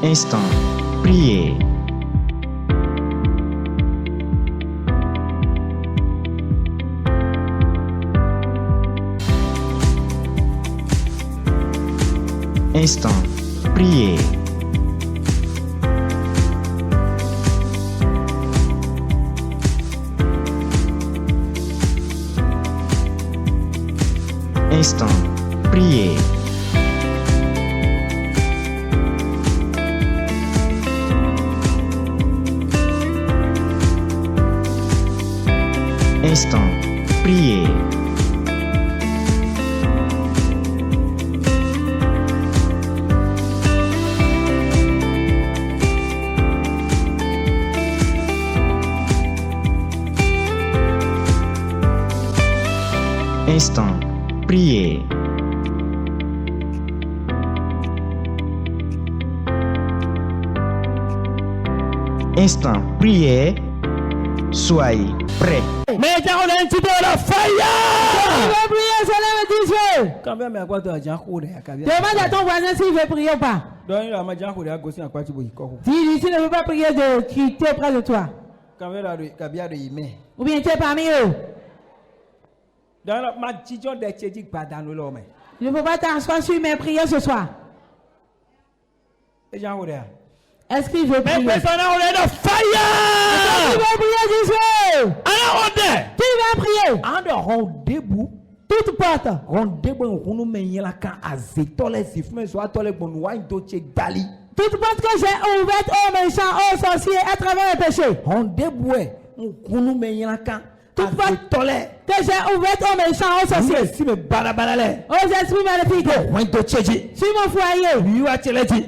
Instant, priez. Instant, priez. Instant, priez. Instant, priez. Instant, priez. Instant, priez. Soyez prêts. Mais on a un petit peu la fire. Quand même, à quoi tu as déjà couru à Kabia? Demande à ton voisin s'il veut prier ou pas. Donc, il a déjà couru à gauche à quoi tu veux y Dis, tu ne veux pas prier de qui est près de toi. Quand même, à Kabia de Yimé. Ou bien tu es parmi eux. Dans la matière de Tchédik, pas dans le lomé. Je ne peux pas t'asseoir sur mes prières ce soir. Et j'en voudrais. Est-ce qu'il veut prier? Mais personne n'a de fire! Est-ce qu'il veut prier, Dieu? Alors, on est. Qui va prier? En dehors debout. Toute porte. On debout, on nous met là quand Azétole, si vous me soit tolé pour nous, il doit dali. Toute porte que j'ai ouverte aux méchants, aux sorciers, à travers les péchés. On debout, on nous met là quand. Toute porte que j'ai ouverte aux méchants, aux sorciers. Si me balabalale. Aux esprits maléfiques. Sur mon foyer.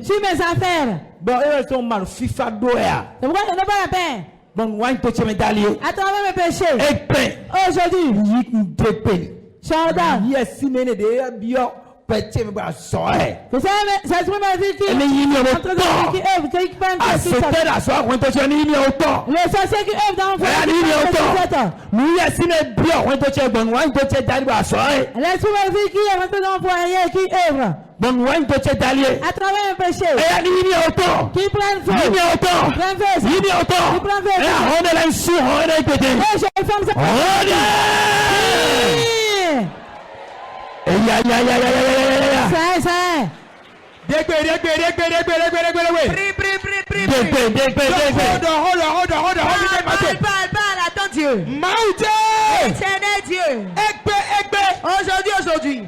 Sur mes affaires. Bon, ils sont mal FIFA doya. C'est pourquoi je n'ai pas la paix. Bon, wine to me dali. À travers mes péchés. Et paix. Aujourd'hui. Yik de paix. Chanda. Yes, si mene de bio. Petit me bras soirée. C'est ça, c'est esprits maléfiques qui. Mais il y a en train de qui œuvre, qui prennent. Ah, c'était la soirée, on te tient il y a autant. Les sorciers qui œuvrent dans mon foyer. Il y a autant. Nous, yes, si me bio, on te tient bon, wine to tient dali bras soirée. L'esprit maléfique qui est rentré dans mon foyer, qui œuvre. Bon, wine to tient dali. À travers mes péchés. Et il y a autant. Qui prennent feu. Il y a autant. Prennent feu. Il y a autant. Qui prennent feu. Et on est là ici, on est pété. Et je ferme ça. On est. Ça. Attends Dieu. Éternel Dieu. Aujourd'hui.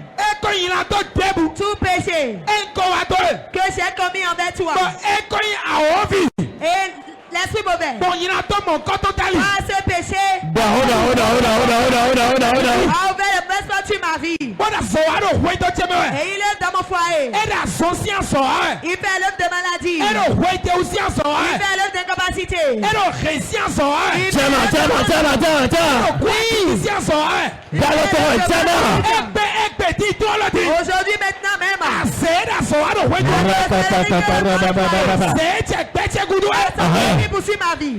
Tout péché que j'ai commis envers toi. Et l'esprit mauvais. Ah, ce péché a ouvert le best sur ma vie. Et il est dans mon foyer. Il fait l'œuvre de maladie. Il fait l'œuvre d'incapacité. Aujourd'hui, maintenant même. Il poursuit ma vie.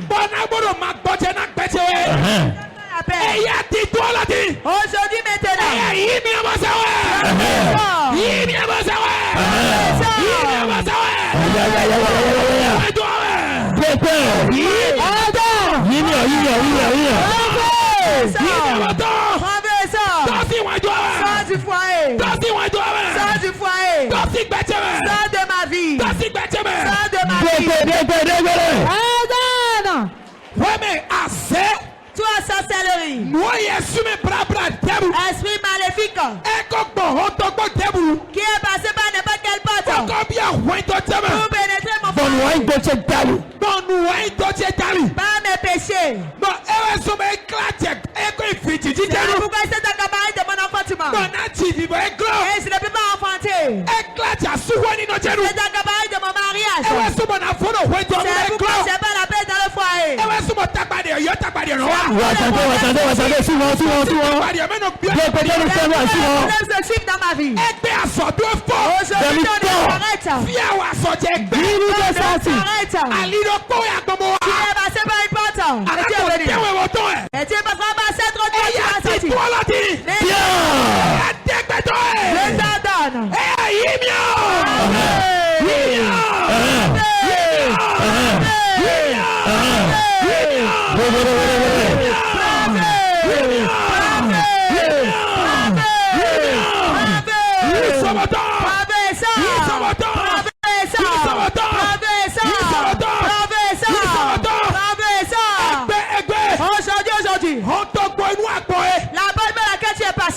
Aujourd'hui, maintenant. Sors du foyer. Sors du foyer. Sors de ma vie. Sors de ma vie. Toi, sorcellerie. Esprit maléfique. Qui est passé par n'importe quelle porte. Pour pénétrer mon foyer. Par mes péchés. Pourquoi c'est un gabarit de mon enfantement? Et je ne peux pas enfanter. C'est un gabarit de mon mariage. C'est pourquoi j'ai pas la paix dans le foyer. Attendez, souvent. Je suis dans ma vie. Aujourd'hui, on est arrête. Tu es passé par une porte. Et tu es venu. Et tu es passé par cette autre porte. Tu es sorti. Je t'ordonne.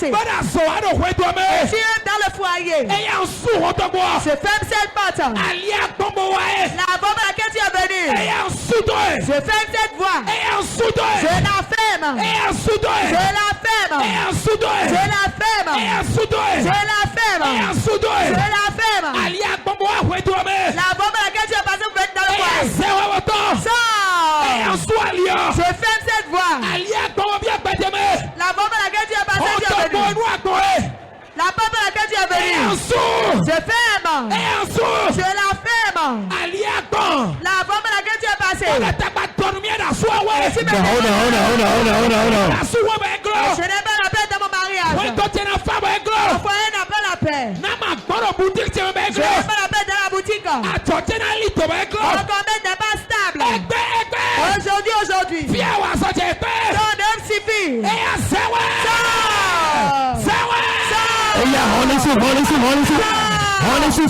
passé. Tu es dans le foyer. Je ferme cette porte. La porte à laquelle tu es venu. Je ferme cette voie. Je la ferme. Je la ferme. Je la ferme. Je la ferme. Je la ferme. La bombe à laquelle tu es passé pour être dans le foyer. Sors. Je ferme cette voie. La bombe à laquelle tu es passé, tu es venu. La porte à laquelle tu es venu. Je ferme. Je la ferme. La bombe à laquelle tu es passé. Je n'ai pas la paix dans mon mariage. Mon foyer n'a pas la paix. Je n'ai pas la paix dans la boutique. Mon commerce n'est pas stable. Aujourd'hui. Ton homme suffit.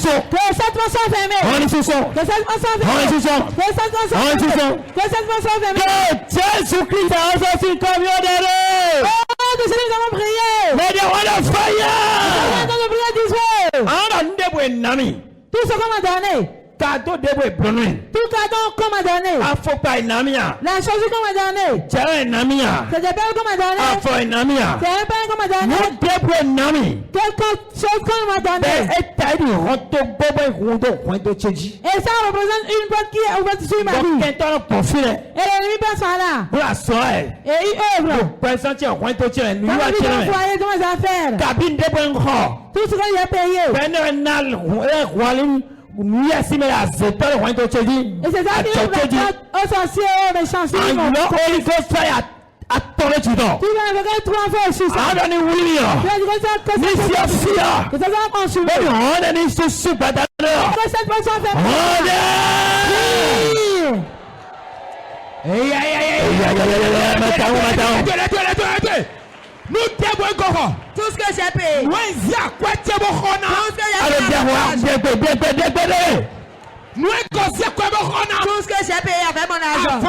Que cette porte soit fermée. Que cette porte soit fermée. Que cette porte soit fermée. Que cette porte soit fermée. Jésus-Christ a aussi combien d'heures? Oh, de ce nous avons prié. Mais de what a fire! Nous avons prié d'Israël. Tout ce qu'on m'a donné. Cadeau de bonne. Tout cadeau qu'on m'a donné. Faut pas une amie. La chose qu'on m'a donné. C'est un ami. C'est des belles qu'on m'a donné. Faut une amie. C'est un pain qu'on m'a donné. Nous devons une amie. Quelque chose qu'on m'a donné. Et ça représente une porte qui est ouverte sur ma vie. Et l'ennemi passe par là. Et il œuvre. Dans le foyer, dans mes affaires. Tout ce qu'on a payé. Et c'est ça qui nous regarde aux sorciers, aux méchants. Tu vas invoquer 3 fois aussi ça. Tu vas dire que ça va consumer. Que cette personne fait tout ce que j'ai payé. Tout ce que j'ai payé. Tout ce que j'ai payé avec mon argent.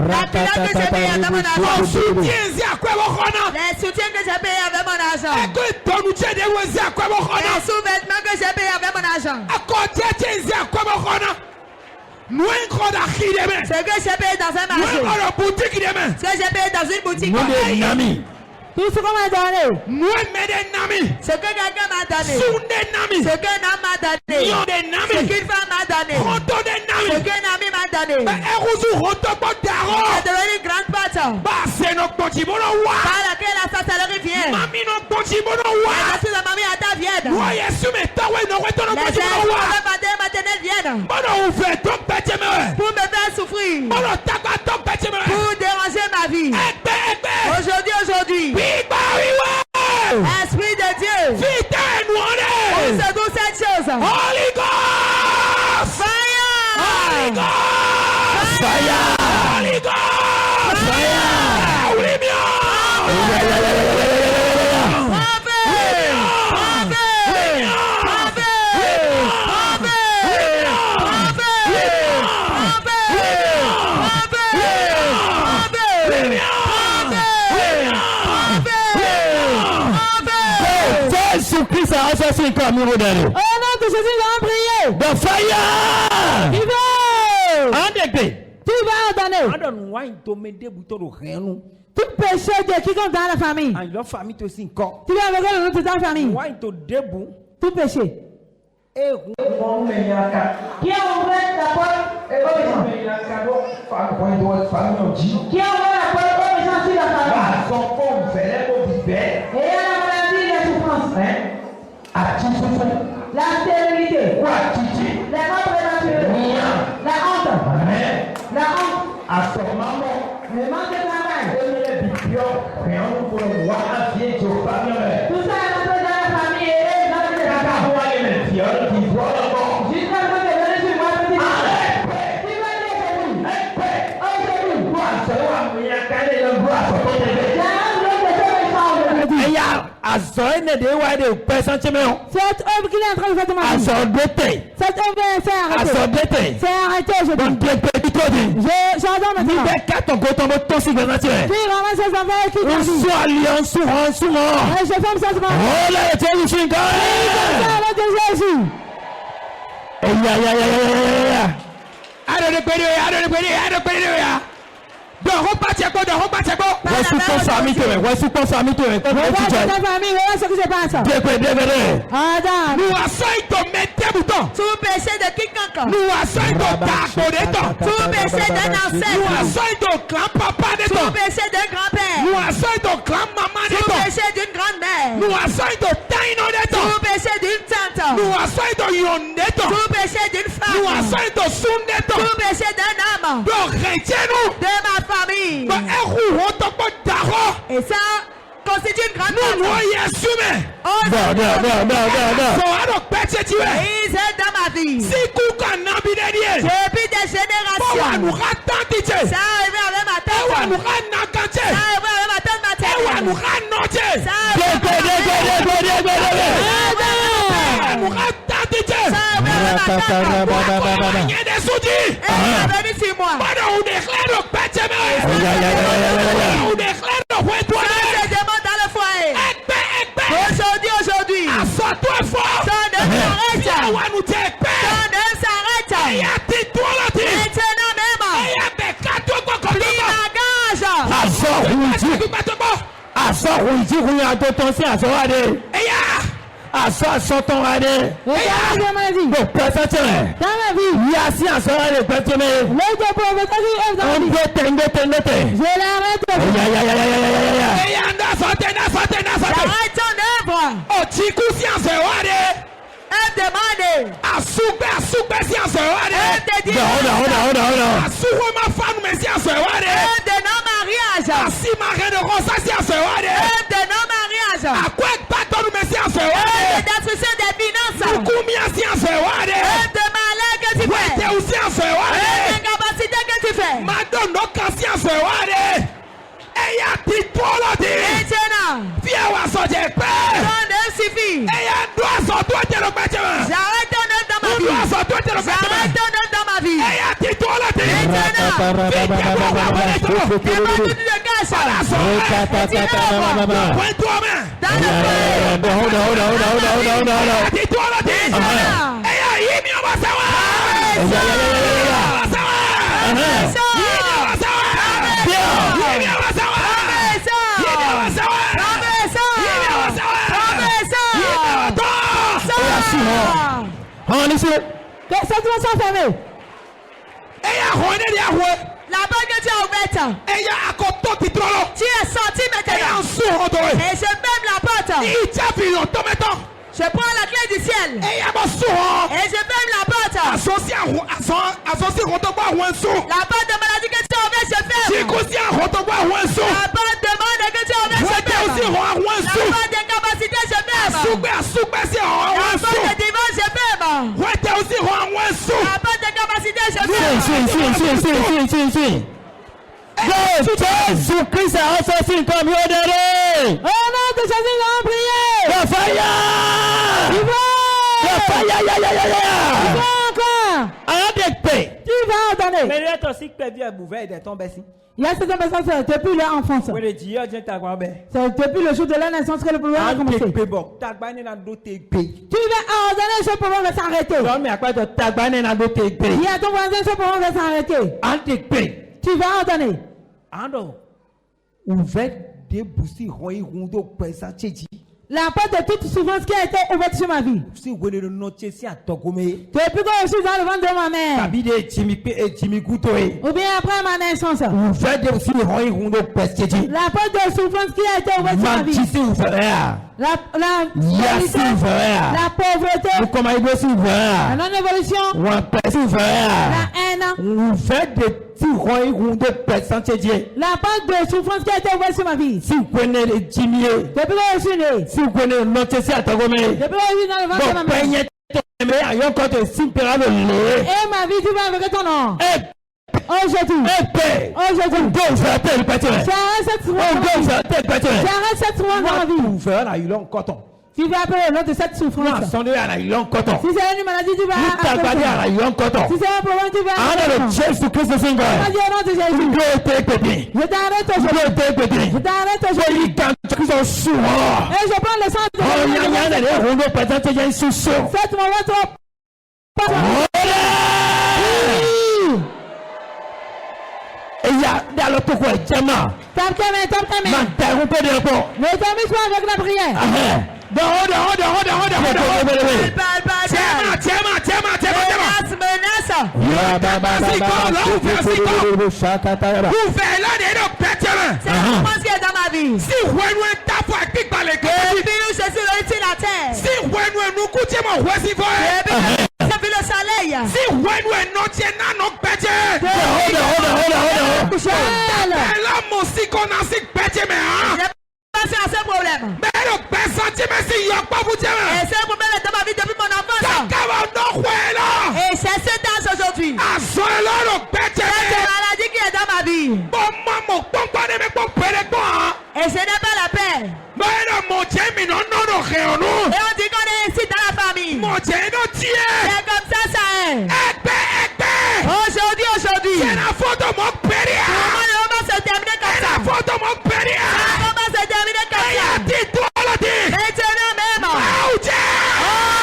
La pilate que j'ai payé avec mon argent. Les soutiens que j'ai payé avec mon argent. Les sous-vêtements que j'ai payé avec mon argent. Ce que j'ai payé dans un marché. Ce que j'ai payé dans une boutique. Tout ce qu'on m'a donné. Ce que quelqu'un m'a donné. Ce qu'un homme m'a donné. Ce qu'une femme m'a donné. Ce qu'un ami m'a donné. C'est devenu une grande porte. Par laquelle la sorcellerie vient. Et lorsque la mamie à ta vienne. Les êtres maternels viennent. Pour me faire souffrir. Pour déranger ma vie. Aujourd'hui. Esprit de Dieu. On se doute cette chose. Holy Ghost! Fire! Holy Ghost! Fire! Holy Ghost! Fire! Jésus-Christ a assassiné comme nous. Oh non, que Jésus va prier. The fire! Il va! Tu vas ordonner. Tout péché de quiconque dans la famille. Tu vas avec le nom de ta famille. Tout péché. Qui a ouvert la porte aux méchants? Qui a ouvert la porte aux méchants sur la famille? Et à la maladie des souffrances. La stérilité. La mort prématurée. La honte. Le manque de travail. Tout ça est rentré dans la famille et dans le travail. Jusqu'à ce que je vienne sur moi petit. Tu vas dire que oui. Cette œuvre qu'il est en train de faire de ma vie. Cette œuvre c'est arrêté. C'est arrêté aujourd'hui. J'entends maintenant. Qui ramasse ses affaires et qui et je ferme cette porte. Oh là, Jésus. Voici ton famille, voici ton famille, ce qui se passe. Nous assaillons tout péché de quiconque. Nous assaillons tout péché d'un ancêtre. Nous assaillons clan papa de tout péché d'un grand-père. Nous assaillons clan maman de tout péché d'une grand-mère. Nous assaillons taino de tout péché d'une tante. Nous assaillons yon de tout péché d'une femme. Nous assaillons son de tout péché d'un homme. Donc retiens-nous de ma famille. Et ça constitue une grande partie. Il est dans ma vie. Depuis des générations. Ça arrive avec ma tante. Ça arrive avec ma tante maternelle. Ça aujourd'hui. Assois-toi fort. Ça ne s'arrête. Ça ne s'arrête. Maintenant même. La porte que tu as ouverte. Tu es sorti maintenant. Et je ferme la porte. Je prends la clé du ciel. Et je ferme la porte. La porte de maladie que tu as ouverte, je ferme. La porte de monde que tu as ouverte, je ferme. La porte d'incapacité, je ferme. La porte de divorce, je ferme. La porte d'incapacité, je ferme. Jésus-Christ a ressorti comme il est. Au nom de Jésus, nous allons prier. Le fire. Tu vas entendre. Mais il est aussi perdu à Bouvet de ton bessie. Il y a cette personne depuis leur enfance. C'est depuis le jour de la naissance que le pouvoir a commencé. Tu vas ordonner ce pouvoir de s'arrêter. Il y a ton voisin, ce pouvoir de s'arrêter. Tu vas ordonner. La porte de toute souffrance qui a été ouverte sur ma vie. Depuis que je suis dans le ventre de ma mère. Ou bien après ma naissance. La porte de souffrance qui a été ouverte sur ma vie. La pauvreté. La non-évolution. La haine. La porte de souffrance qui a été ouverte sur ma vie. Depuis que je suis né. Depuis que je suis dans le ventre de ma mère. Et ma vie, tu vas avec ton nom. Aujourd'hui. J'arrête cette souvent dans ma vie. Tu vas appeler le nom de cette souffrance. Si c'est une maladie, tu vas appeler. Si c'est un problème, tu vas appeler. Je t'arrête aujourd'hui. Je t'arrête aujourd'hui. Et je prends le sang de cette moment trop. Tape ta main. Ne t'amuse pas avec la prière. C'est un problème. Et c'est un problème dans ma vie depuis mon enfance. Et c'est cet âge aujourd'hui. C'est une maladie qui est dans ma vie. Et ce n'est pas la paix. Et on dit qu'on est ici dans la famille. C'est comme ça, ça est. Aujourd'hui. On va se terminer comme ça. On va se terminer comme ça. Maintenant même. Oh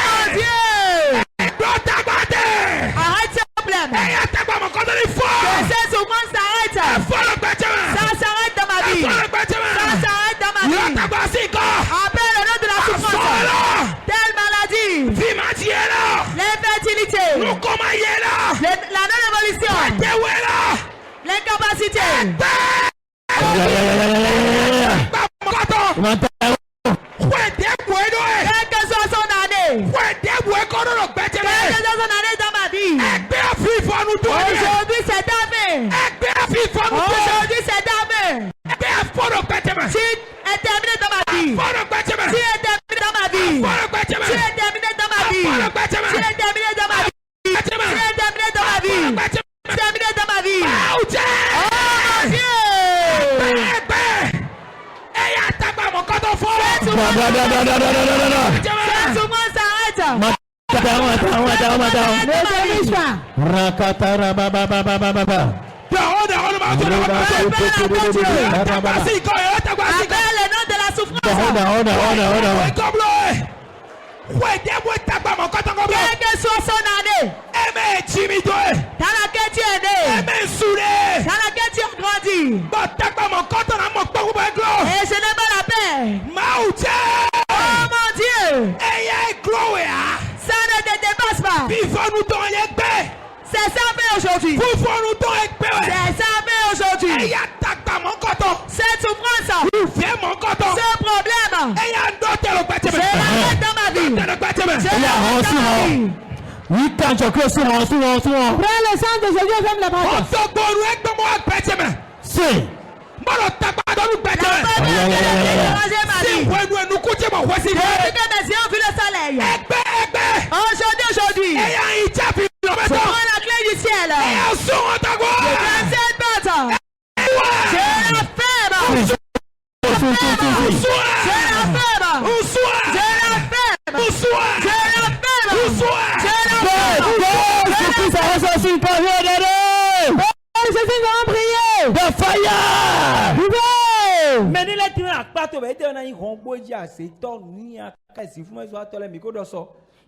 mon Dieu. Arrête ce problème. Cette souffrance s'arrête. Ça s'arrête dans ma vie. Appelle le nom de la souffrance. Telle maladie. L'infertilité. La non-évolution. L'incapacité. Quelle que soit son année. Dans ma vie. Aujourd'hui c'est terminé. Aujourd'hui c'est terminé. Tu es terminé dans ma vie. Tu es terminé dans ma vie. Tu es terminé dans ma vie. Tu es terminé dans ma vie. Tu es terminé dans ma vie. Terminé dans ma vie. Oh mon Dieu. Cette souffrance s'arrête. Appelle le nom de la souffrance. Quelle que soit son année. Dans laquelle tu es né. Dans laquelle tu as grandi. Et ce n'est pas la paix. Oh mon Dieu. Ça ne te dépasse pas. C'est ça fait aujourd'hui. C'est ça fait aujourd'hui. Cette souffrance. Ce problème. Je l'arrête dans ma vie. Je l'arrête dans ma vie. Prends le sang de Jésus et ferme la porte. Aujourd'hui. Prends la clé du ciel. Cette porte. Je la ferme. Je la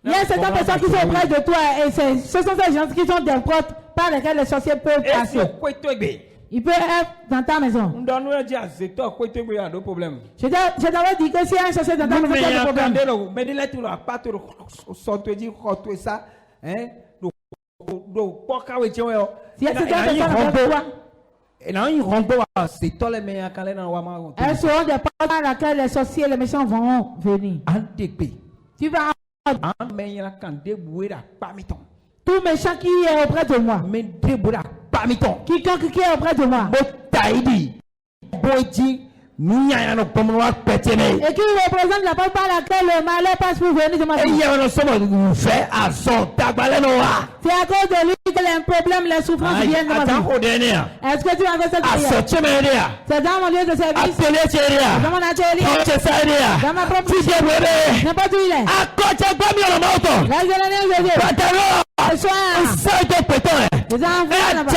Il y a certaines personnes qui sont près de toi et ce sont ces gens qui sont des portes par lesquelles les sorciers peuvent passer. Il peut être dans ta maison. Je t'avais dit que si un sorcier dans ta maison, il y a des problèmes. Si elles seront des portes par lesquelles les sorciers et les méchants vont venir. Tu vas tout méchant qui est auprès de moi. Quiconque qui est auprès de moi. Et qui représente la porte par laquelle le malheur passe pour venir de ma vie. C'est à cause de lui que les problèmes, les souffrances viennent de ma vie. Est-ce que tu as fait cette prière? C'est dans mon lieu de service, dans mon atelier, dans ma propre vie, n'importe où il est. Reste de l'année de Dieu. Ce soir, les enfants là-bas.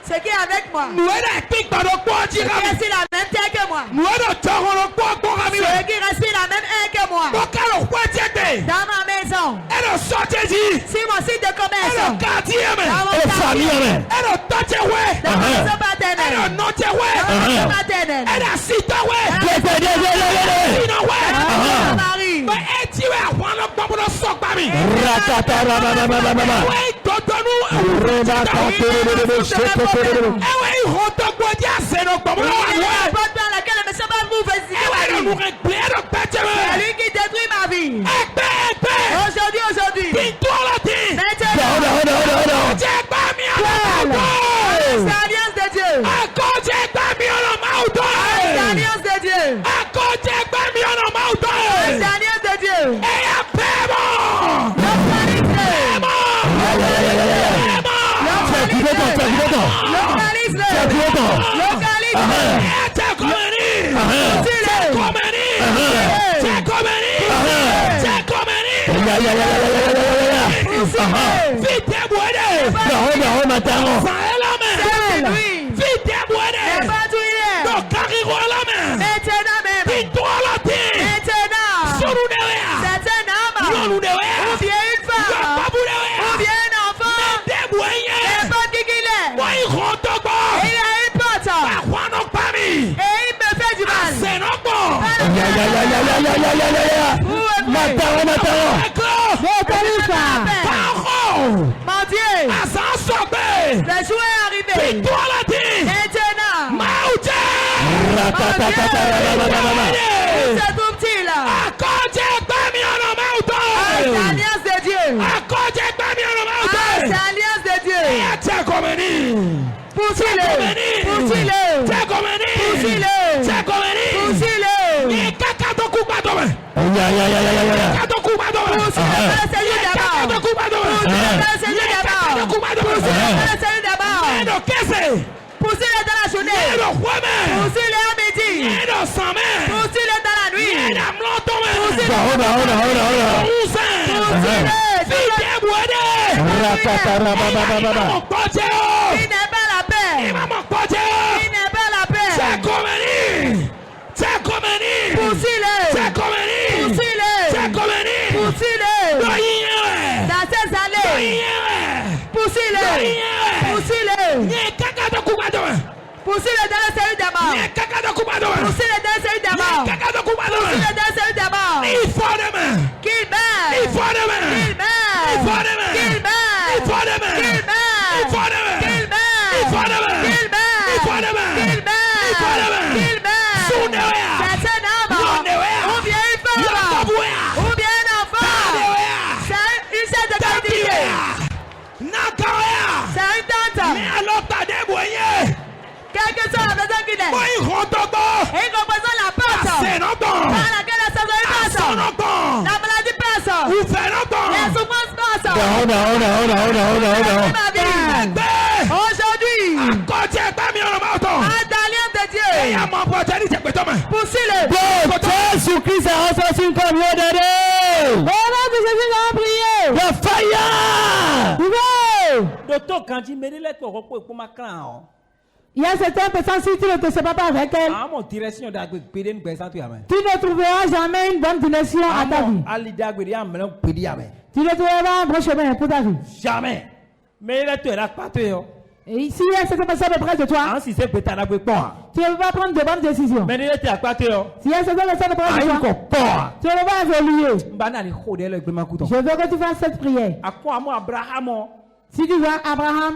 Ce qui est avec moi. Ce qui respire la même terre que moi. Ce qui respire la même air que moi. Dans ma maison. Si mon site de commerce. Dans mon quartier. Dans ma maison paternelle. Dans ma maison paternelle. Dans mon mari. Lui qui détruit ma vie. Aujourd'hui. C'est l'alliance de Dieu. C'est l'alliance de Dieu. C'est l'alliance de Dieu. Mon Dieu, le jour est arrivé. Maintenant, se trouve-t-il? C'est l'alliance de Dieu. C'est l'alliance de Dieu. Poussez-le. Poussez-le dans la journée. Poussez-le à midi. Poussez-le dans la nuit. Il n'est pas la paix. Poussez-le. Dans ces allées. Poussez-le. Poussez-le dans le série d'abord. Poussez-le dans le série d'abord. Qu'il meurt. Quelque chose à la maison qu'il est. Il représente la porte par laquelle la saison passe. La maladie passe. Les souffrances passent. Aujourd'hui, à l'alliance de Dieu. Poussez-le. Jésus-Christ a reçu une communion de Dieu. Le fire. Docteur, quand il me dit là, tu reposes pour ma clan. Il y a certaines personnes, si tu ne te sépares pas avec elles, tu ne trouveras jamais une bonne direction à ta vie. Tu ne trouveras un bon chemin pour ta vie. Jamais. Mais là, tu es là, pas toi. Et si cette personne est près de toi, tu ne peux pas prendre de bonnes décisions. Si cette personne est près de toi, tu ne peux pas évoluer. Je veux que tu fasses cette prière. Si tu vois Abraham,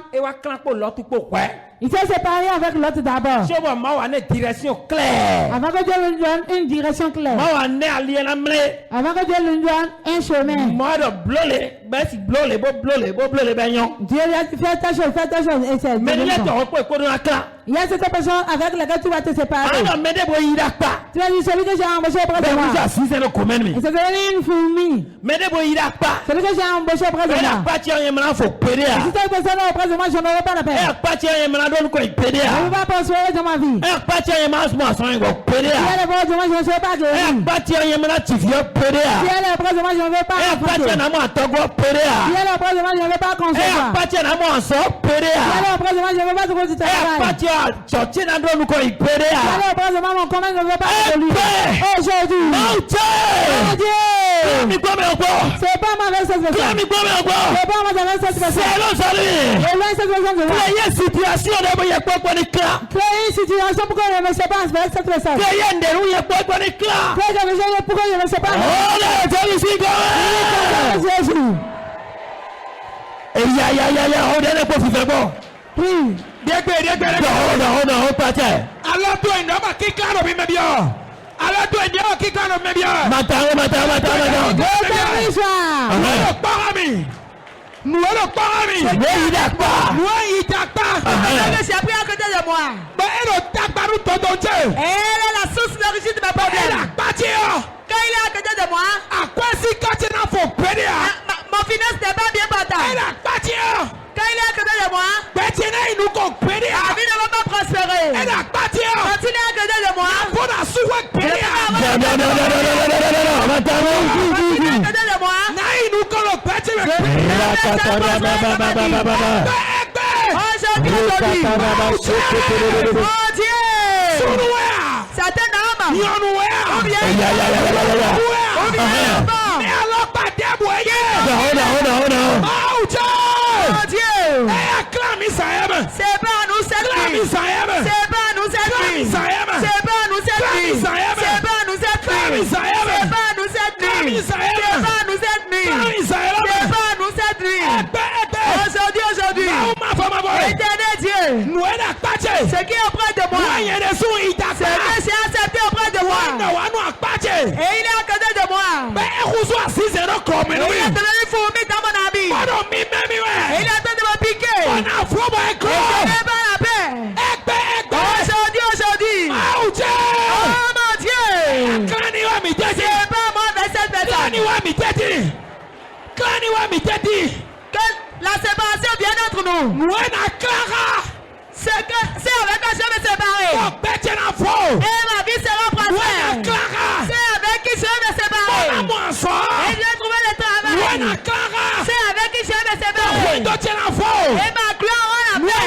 il s'est séparé avec l'autre d'abord. Avant que Dieu lui donne une direction claire. Avant que Dieu lui donne un chemin. Dieu lui a dit fais ta chose, et c'est il y a cette personne avec laquelle tu vas te séparer. Tu vas dire celui que j'ai embauché auprès de moi. Et c'est devenu une fourmi. Celui que j'ai embauché auprès de moi. Si cette personne est auprès de moi, je n'aurai pas la peine. Je ne vais pas prospérer dans ma vie. Si elle est auprès de moi, je ne serai pas guéri. Si elle est auprès de moi, je ne vais pas affronter. Si elle est auprès de moi, je ne vais pas concevoir. Si elle est auprès de moi, je ne vais pas trouver du travail. Si elle est auprès de moi, mon commun ne veut pas évoluer. Aujourd'hui, mon Dieu, c'est pas ma cette personne. C'est pas ma cette personne. Créer une situation pour que je ne me sépare avec cette personne. Créer quelque chose pour que je ne me sépare. Jésus. Prie. Elle est la source, l'origine de mes problèmes. Quand il est à côté de moi, mon finance n'est pas bien portable. Quand il est à côté de moi, la vie ne va pas prospérer. Quand il est à côté de moi, je ne ce qui est auprès de moi, ce que j'ai accepté auprès de moi, et il est à côté de moi. Il est devenu fourmi dans mon habit. Et il est en train de me piquer. Et je n'ai pas la paix. Aujourd'hui. Oh mon Dieu. C'est pas moi avec cette personne. Que la séparation vienne entre nous. C'est avec que je vais me séparer. Et ma vie sera prospère. C'est avec qui je vais me séparer. Et je vais trouver le travail. C'est avec qui je vais me séparer. Et ma gloire aura la paix.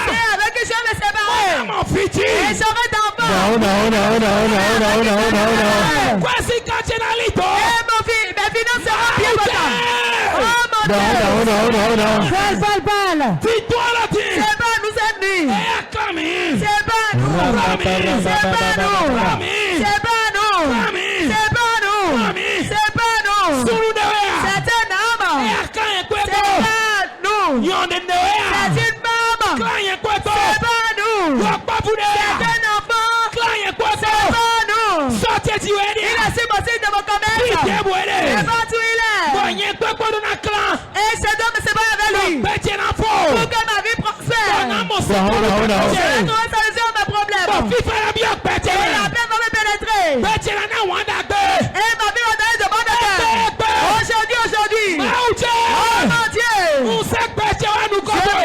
C'est avec qui je vais me séparer. Et j'aurai d'enfants. Et mes finances seront bien portables. Oh mon Dieu. C'est pas nous cette nuit. C'est pas nous. C'est pas nous. C'est pas nous. C'est pas nous. C'est pas nous. C'est un homme. C'est pas nous. C'est une femme. C'est pas nous. C'est un enfant. C'est pas nous. Il est si possible de mon commerce. Et partout il est. Et je dois me séparer avec lui. Pour que ma vie prospère. Je vais trouver solution à mes problèmes. Et la paix va me pénétrer. Et ma vie va donner de bonnes affaires. Aujourd'hui. Oh mon Dieu. Je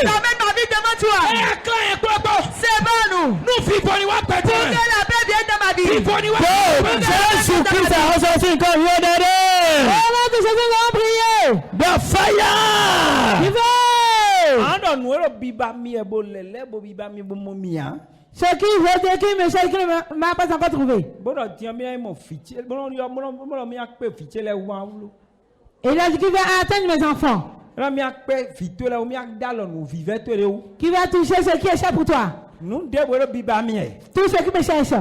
t'amène ma vie devant toi. C'est pas nous. Pour que la paix vienne dans ma vie. Jésus-Christ a ressorti comme il est. Oh mon Dieu, Jésus va prier. The fire. Ce qui ne m'a pas encore trouvé. Il a dit qu'il va atteindre mes enfants. Qui va toucher ce qui est cher pour toi? Tout ce qui me cherche.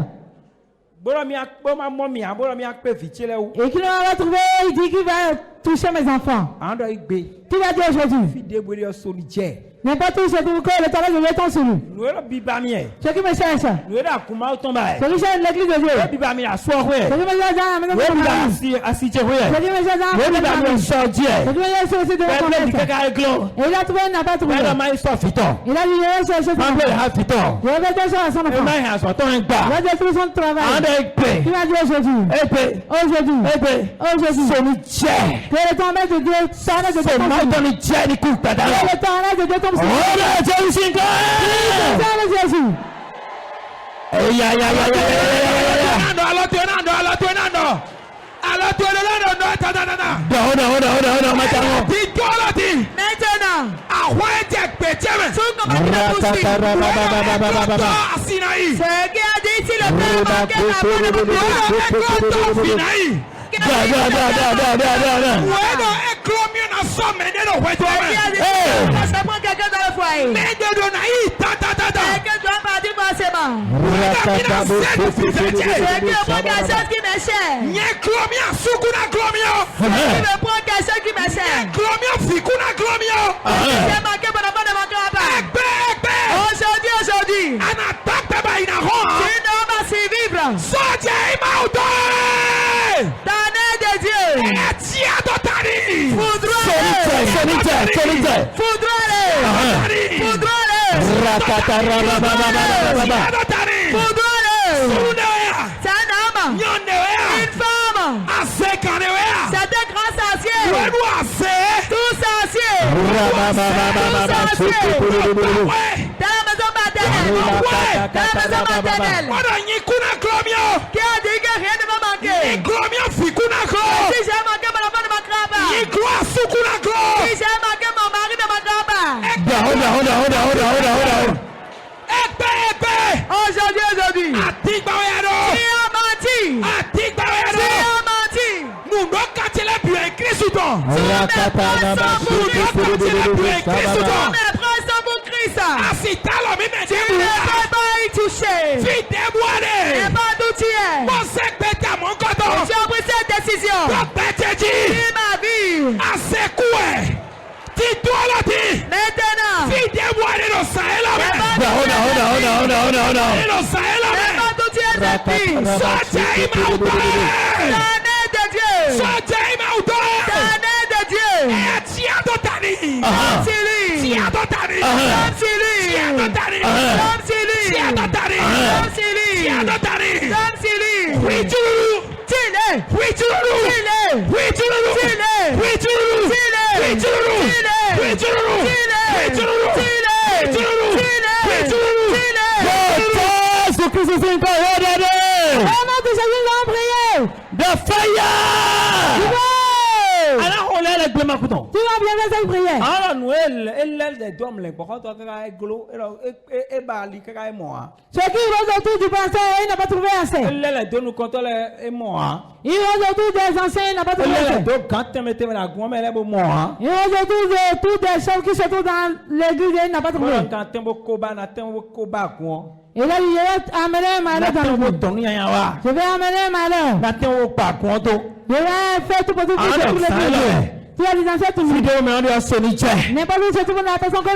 Et qui ne va pas trouver, il dit qu'il va toucher mes enfants. Qui va dire aujourd'hui? N'importe où c'est tout le travail de l'étang sur nous. Ce qui me cherche. Ce qui cherche l'église de Dieu. Ce qui me cherche dans la maison de Dieu. Ce qui me cherche dans la maison de Dieu. Ce qui me cherche aussi de la commerce. Et il a trouvé, il n'a pas trouvé. Il a dit, il va chercher son enfant. Il va chercher son enfant. Il va détruire son travail. Qui va dire aujourd'hui? Aujourd'hui. Que le temps de Dieu s'en est de Dieu. Que le temps de Dieu tombe. Jésus. Et là, il va amener un malheur dans le monde. Je vais amener un malheur. Je vais faire tout pour tout le monde. Tu as des ancêtres tout le monde. N'importe où se trouve la personne que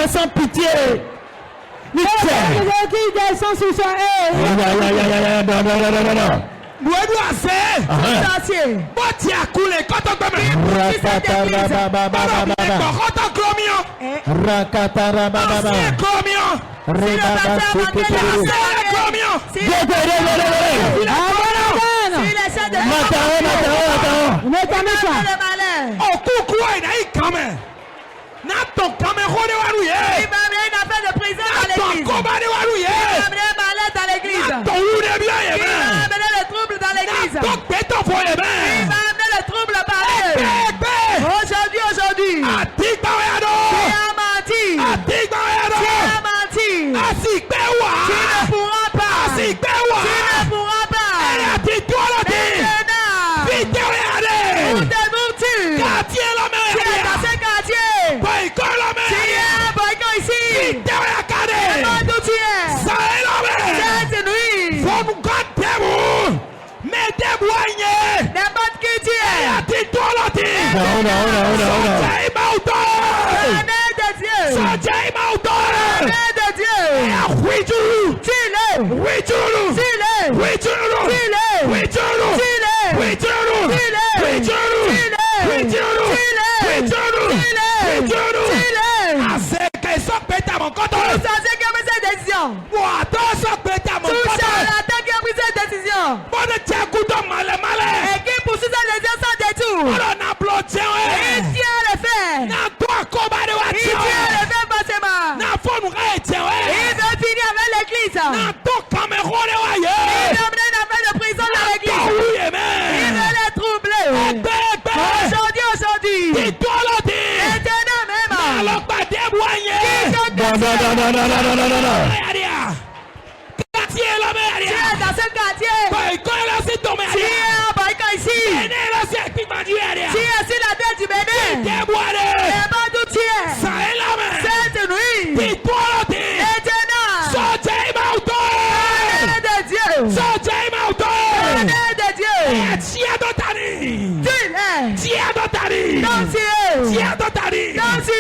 sans pitié. Aujourd'hui, Tu ne pourras pas. Tu ne pourras pas. Tu es dans ce quartier. Tu es à Boyko ici. N'importe où tu es. Cette nuit. N'importe qui tu es. Et qui poursuit cette décision sans détour. Il tient le fait. Il tient le fait forcément. Il veut finir avec l'église. Il veut emmener une affaire de prison dans l'église. Il veut les troubler. Aujourd'hui. Éternel même. Tu es dans ce quartier. Tu es à Boyko ici. Tu es sur la tête du bébé. N'importe où tu es. Cette nuit. Éternel. Honneur de Dieu. Honneur de Dieu. Tu l'es. Donc tu es. Donc tu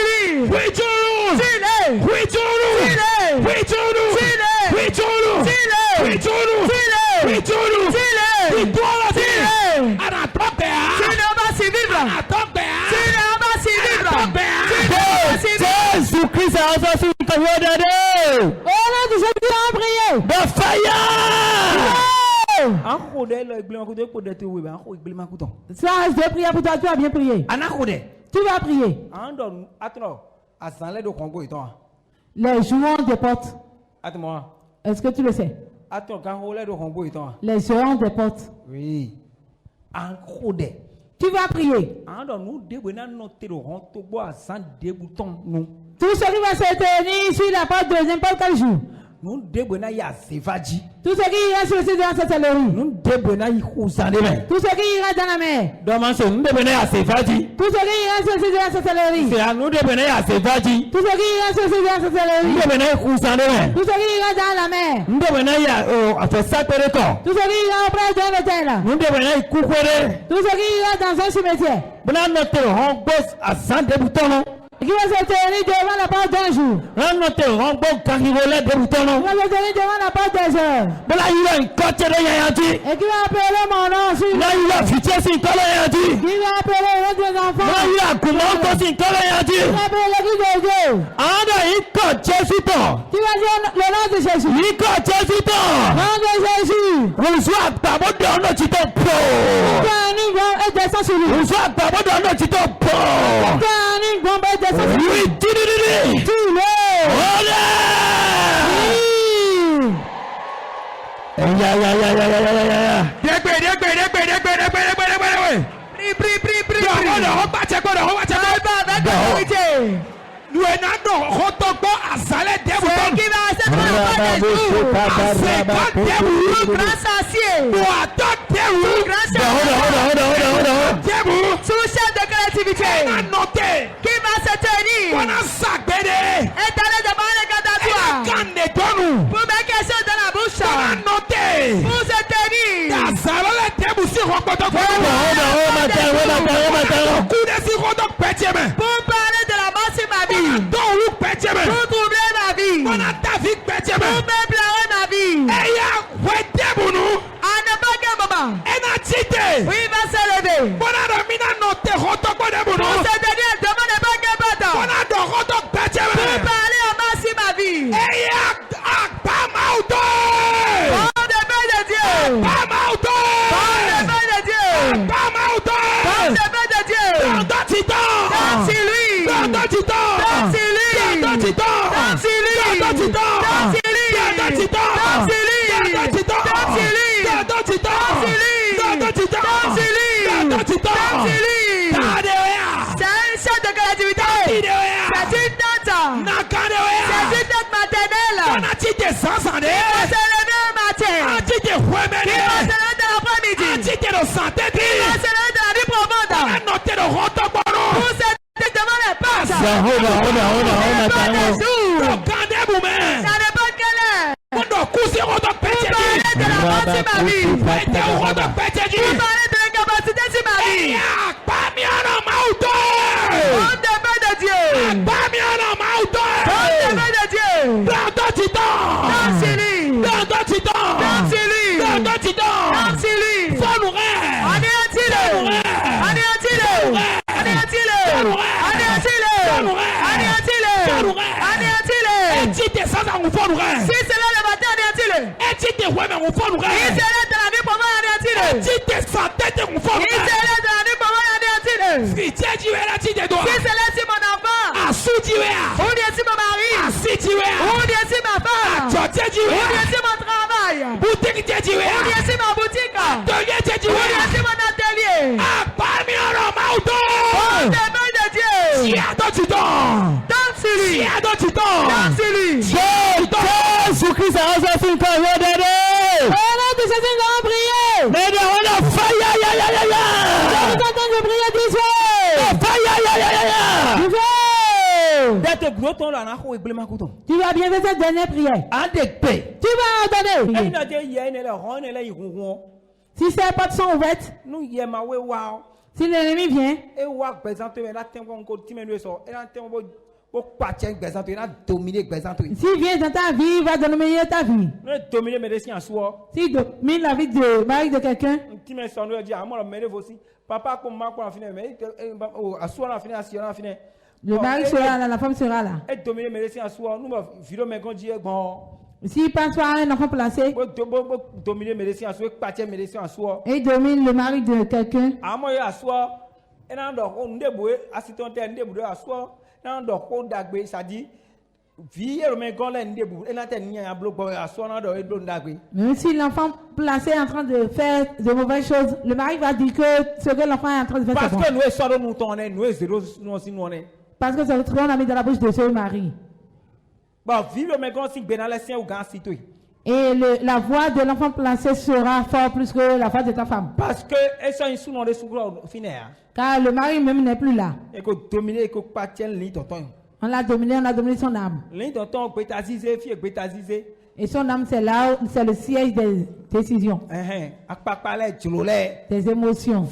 Jésus-Christ a reçu une carrière de Dieu. Oh là, tu sais bien prier. The fire. Ça, je vais prier pour toi, tu vas bien prier. Tu vas prier. Les joueurs des portes. Est-ce que tu le sais? Les joueurs des portes. Oui. Tu vas prier. Tout ce qui va se tenir sur la porte de n'importe quel jour. Tout ce qui ira sur le site de la sorcellerie. Tout ce qui ira dans la mer. Tout ce qui ira sur le site de la sorcellerie. Tout ce qui ira sur le site de la sorcellerie. Tout ce qui ira dans la mer. Tout ce qui ira auprès d'un hôtel. Tout ce qui ira dans un cimetière. Qui va se tenir devant la porte d'un jour. Qui va se tenir devant la porte des heures. Et qui va appeler mon nom sur. Qui va appeler les autres enfants. Qui va appeler l'église de Dieu. Qui va dire le nom de Jésus. Nom de Jésus. Qu'un bombe est descendu sur lui. Qu'un bombe est descendu. Sous-chef de créativité qui va se tenir et d'aller devant les cantatoires pour mettre quelque chose dans la bouche pour se tenir pour parler de la mort sur ma vie, pour troubler ma vie, pour me pleurer ma vie. À n'importe quel moment, oui, il va se lever pour se tenir devant n'importe quel bâton pour parler à mort sur ma vie. Bon de paix de Dieu. Bon de paix de Dieu. Bon de paix de Dieu. Dans lui. Dans lui. Dans lui. C'est un chef de créativité. C'est une note. C'est une note maternelle. Tu vas bien faire cette dernière prière. Tu vas ordonner. Si ces portes sont ouvertes, si l'ennemi vient, s'il vient dans ta vie, il va dominer ta vie. S'il domine la vie de mari de quelqu'un, le mari sera là, la femme sera là. S'il passe par un enfant placé, et domine le mari de quelqu'un, même si l'enfant placé est en train de faire de mauvaises choses, le mari va dire que ce que l'enfant est en train de faire, c'est bon. Parce que c'est ce qu'on a mis dans la bouche de ce mari. Et la voix de l'enfant placé sera fort plus que la voix de ta femme. Parce que car le mari même n'est plus là. On l'a dominé son âme. Et son âme, c'est là, c'est le siège des décisions, des émotions.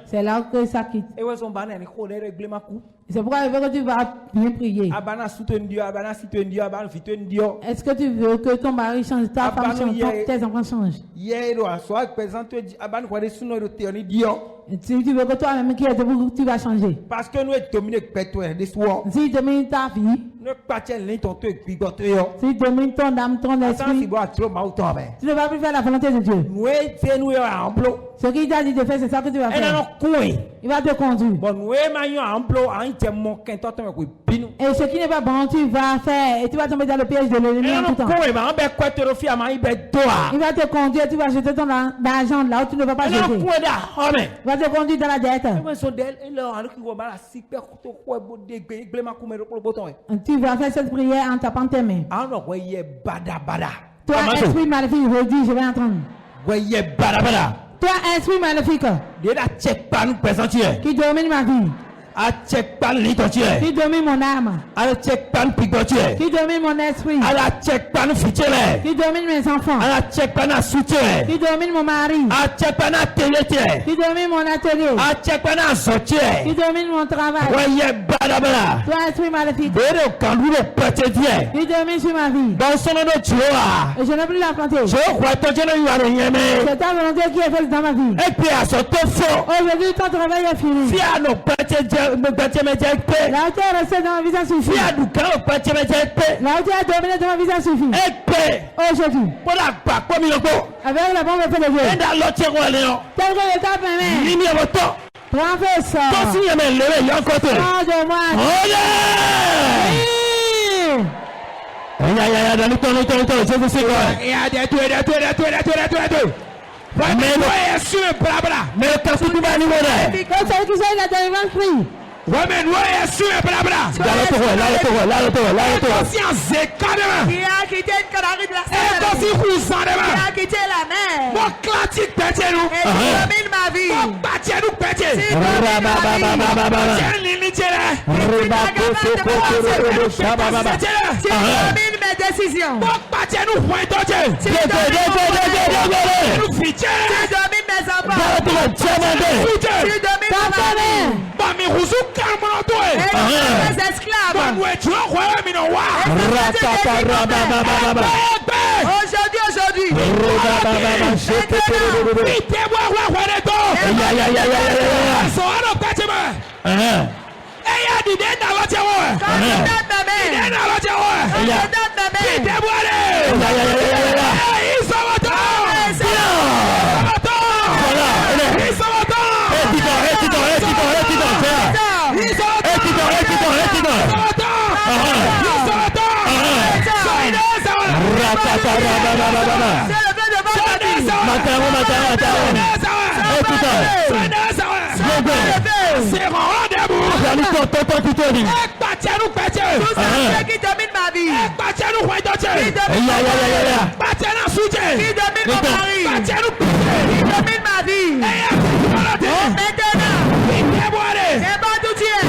C'est là que ça quitte. C'est pourquoi il veut que tu vas bien prier. Est-ce que tu veux que ton mari change, ta femme change, tes enfants changent? Si tu veux que toi-même qui es debout, tu vas changer. Parce que nous sommes dominés par toi. Si tu domines ta vie, si tu domines ton âme, ton esprit, tu ne vas plus faire la volonté de Dieu. Ce qu'il t'a dit de faire, c'est ça que tu vas faire. Il va te conduire. Et ce qui n'est pas bon, tu vas faire. Et tu vas tomber dans le piège de l'ennemi en tout temps. Il va te conduire, tu vas jeter ton argent là où tu ne vas pas jeter. Il va te conduire dans la dette. Tu vas faire cette prière en tapant tes mains. Toi, esprit maléfique, redis, je vais entendre. Toi, esprit maléfique, qui domine ma vie, qui domine mon âme, qui domine mon esprit, qui domine mes enfants, qui domine mon mari, qui domine mon atelier, qui domine mon travail. Toi, esprit maléfique, qui domine sur ma vie, et je ne peux plus l'affronter. C'est ta volonté qui est faite dans ma vie. Aujourd'hui, ton travail est fini. Là où tu es resté dans le visage suffit. Là où tu as dominé dans le visage suffit. Aujourd'hui, avec la bombe de Dieu, tel que le temps permet, prends feu ça. Prends de moi. Tu domines mes décisions. Tu domines mes enfants. Tu domines ma famille. Mes esclaves. Aujourd'hui. C'est rendez-vous. Qui domine ma vie. Qui domine mon mari. Qui domine ma vie. Maintenant. C'est bon tout Dieu.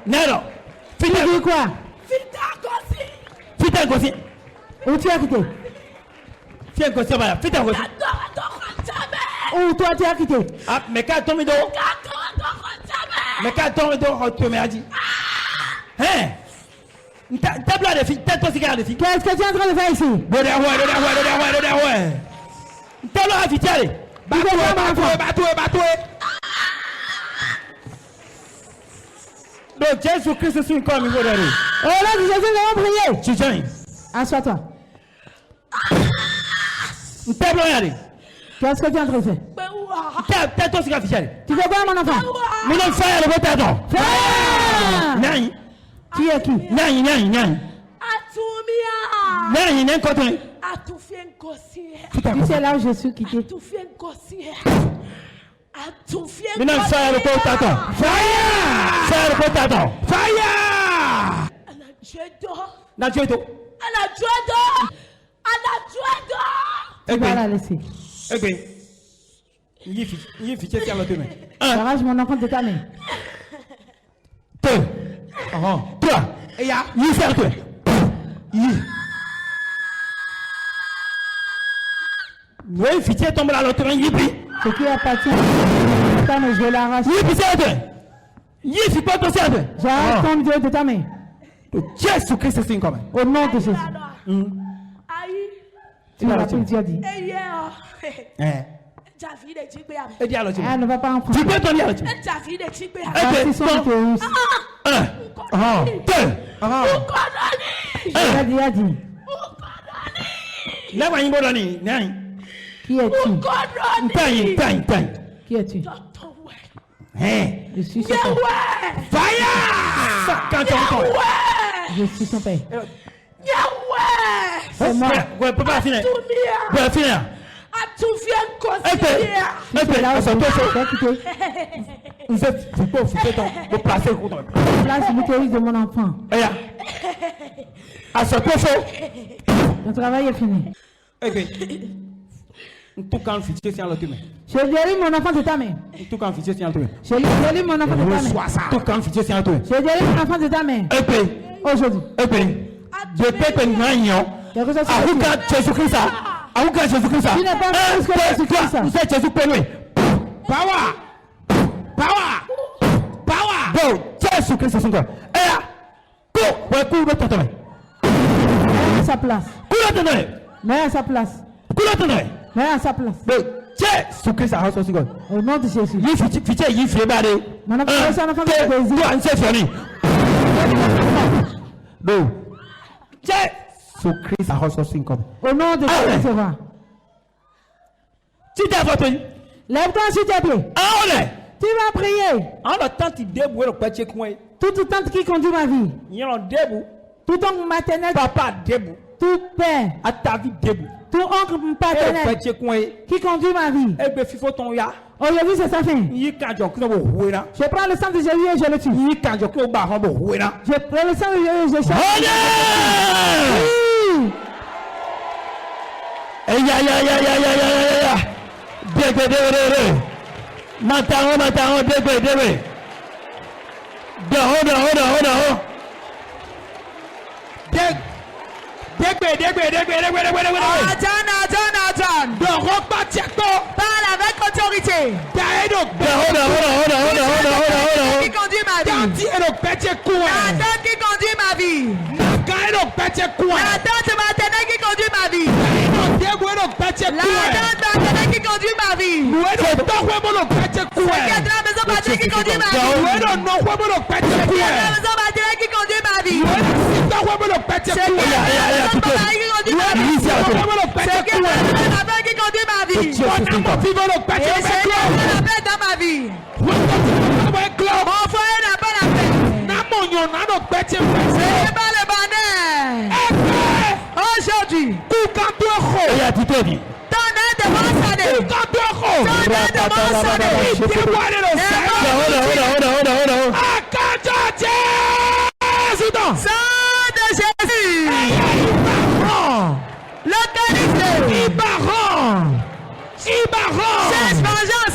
Nero, fini quoi? Fita Gosi. Où tu as quitté? Fita Gosi, voilà. Fita Gosi. Où toi tu as quitté? Ah, mais quand tu me dis. Mais quand tu me dis, tu m'as dit. Hein? T'as plein de filles, t'as toi cigare de filles. Qu'est-ce que tu es en train de faire ici? Ouais. T'as l'air à fiter. Batoué. Donc Jésus-Christ est comme il veut. Oh là, Jésus, nous allons prier. Tu viens. Assois-toi. Qu'est-ce que tu es en train de faire? T'as toi cigare de filles. Tu veux voir mon enfant? Mon enfant, elle veut t'attendre. Nani. Qui est qui? Nani. Atumia. Nani, nani côté. Atufien gossier. Tu sais là où je suis quitté. Atufien gossier. Atufien. Maintenant, fire le potato. Fire le potato. Fire. Na Judo. Tu vas la laisser. Eh bien, il est fiché sur l'autre main. Arrache mon enfant de ta main. 2, 3, et ya, il fait toi. Oui, fiché tombe là l'autre main, il prie. Ce qui appartient, je vais l'arracher. Il fiché toi. Il fiché pas ton cerveau. J'arrache ton Dieu de ta main. Jésus-Christ, c'est comme. Au nom de Jésus. Aïe. Tu m'as appris, tu as dit. Elle ne va pas en France. Tu peux donner à l'autre. Voici son autobus. 1, 2, Il a dit. là, il va donner. Qui es-tu? Taille. Qui es-tu? Je suis son père. Fire! Je suis son père. C'est moi. Ouais, papa, finir. Ouais, finir. Là où je suis Vous êtes pas occupé de placer le couteau. place l'utérus de mon enfant. À ce point, Mon travail est fini. tout quand fichier c'est à l'autre main. Je guéris mon enfant de ta main. Tout quand fichier c'est à l'autre main. Je guéris mon enfant de ta main. Tout quand fichier c'est à l'autre main. Je guéris mon enfant de ta main. Aujourd'hui. Je peux te gagner. Ahuka Jésus-Christ. Ahuka Jésus-Christ. Tu n'es pas plus que Jésus-Christ. Vous êtes Jésus-Christ. Power. Go. Jésus-Christ c'est son corps. Go. Ouais, cours de ton main. Mets à sa place. Cours de ton main. Mets à sa place. Cours de ton main. Mets à sa place. Jésus-Christ a reçu son corps. Au nom de Jésus. Il fichier il fait barrer. Mon enfant est un enfant de plaisir. Non. Jésus-Christ a reçu son corps. Au nom de Jésus. Tu t'es voté. Lève-toi s'il te plaît. Tu vas prier. En le temps, tu déboues le petit coin. Toute tante qui conduit ma vie. Il y a un debout. Tout oncle maternel. Papa debout. Tout père. À ta vie debout. Tout oncle paternel. Le petit coin. Qui conduit ma vie. Eh bien, il faut ton ya. Aujourd'hui, c'est sa fin. Il quand je crois là. Je prends le sang de Jésus et je le tue. Il quand je crois là. Je prends le sang de Jésus et je chasse. Mataro, debe. Hold Attends. Parle avec autorité. Qui conduit ma vie. La qui conduit ma vie. La tante maternelle qui conduit ma vie. La tante maternelle qui conduit ma vie. C'est la maison maternelle qui conduit ma vie. C'est la maison maternelle qui conduit ma vie. C'est la maison qui conduit ma vie. Et c'est la paix dans ma vie. Mon foyer n'a pas la paix. C'est pas le bonheur. Aujourd'hui, ton aide de mon sonner. Sang de Jésus. Localisé. Cette vengeance.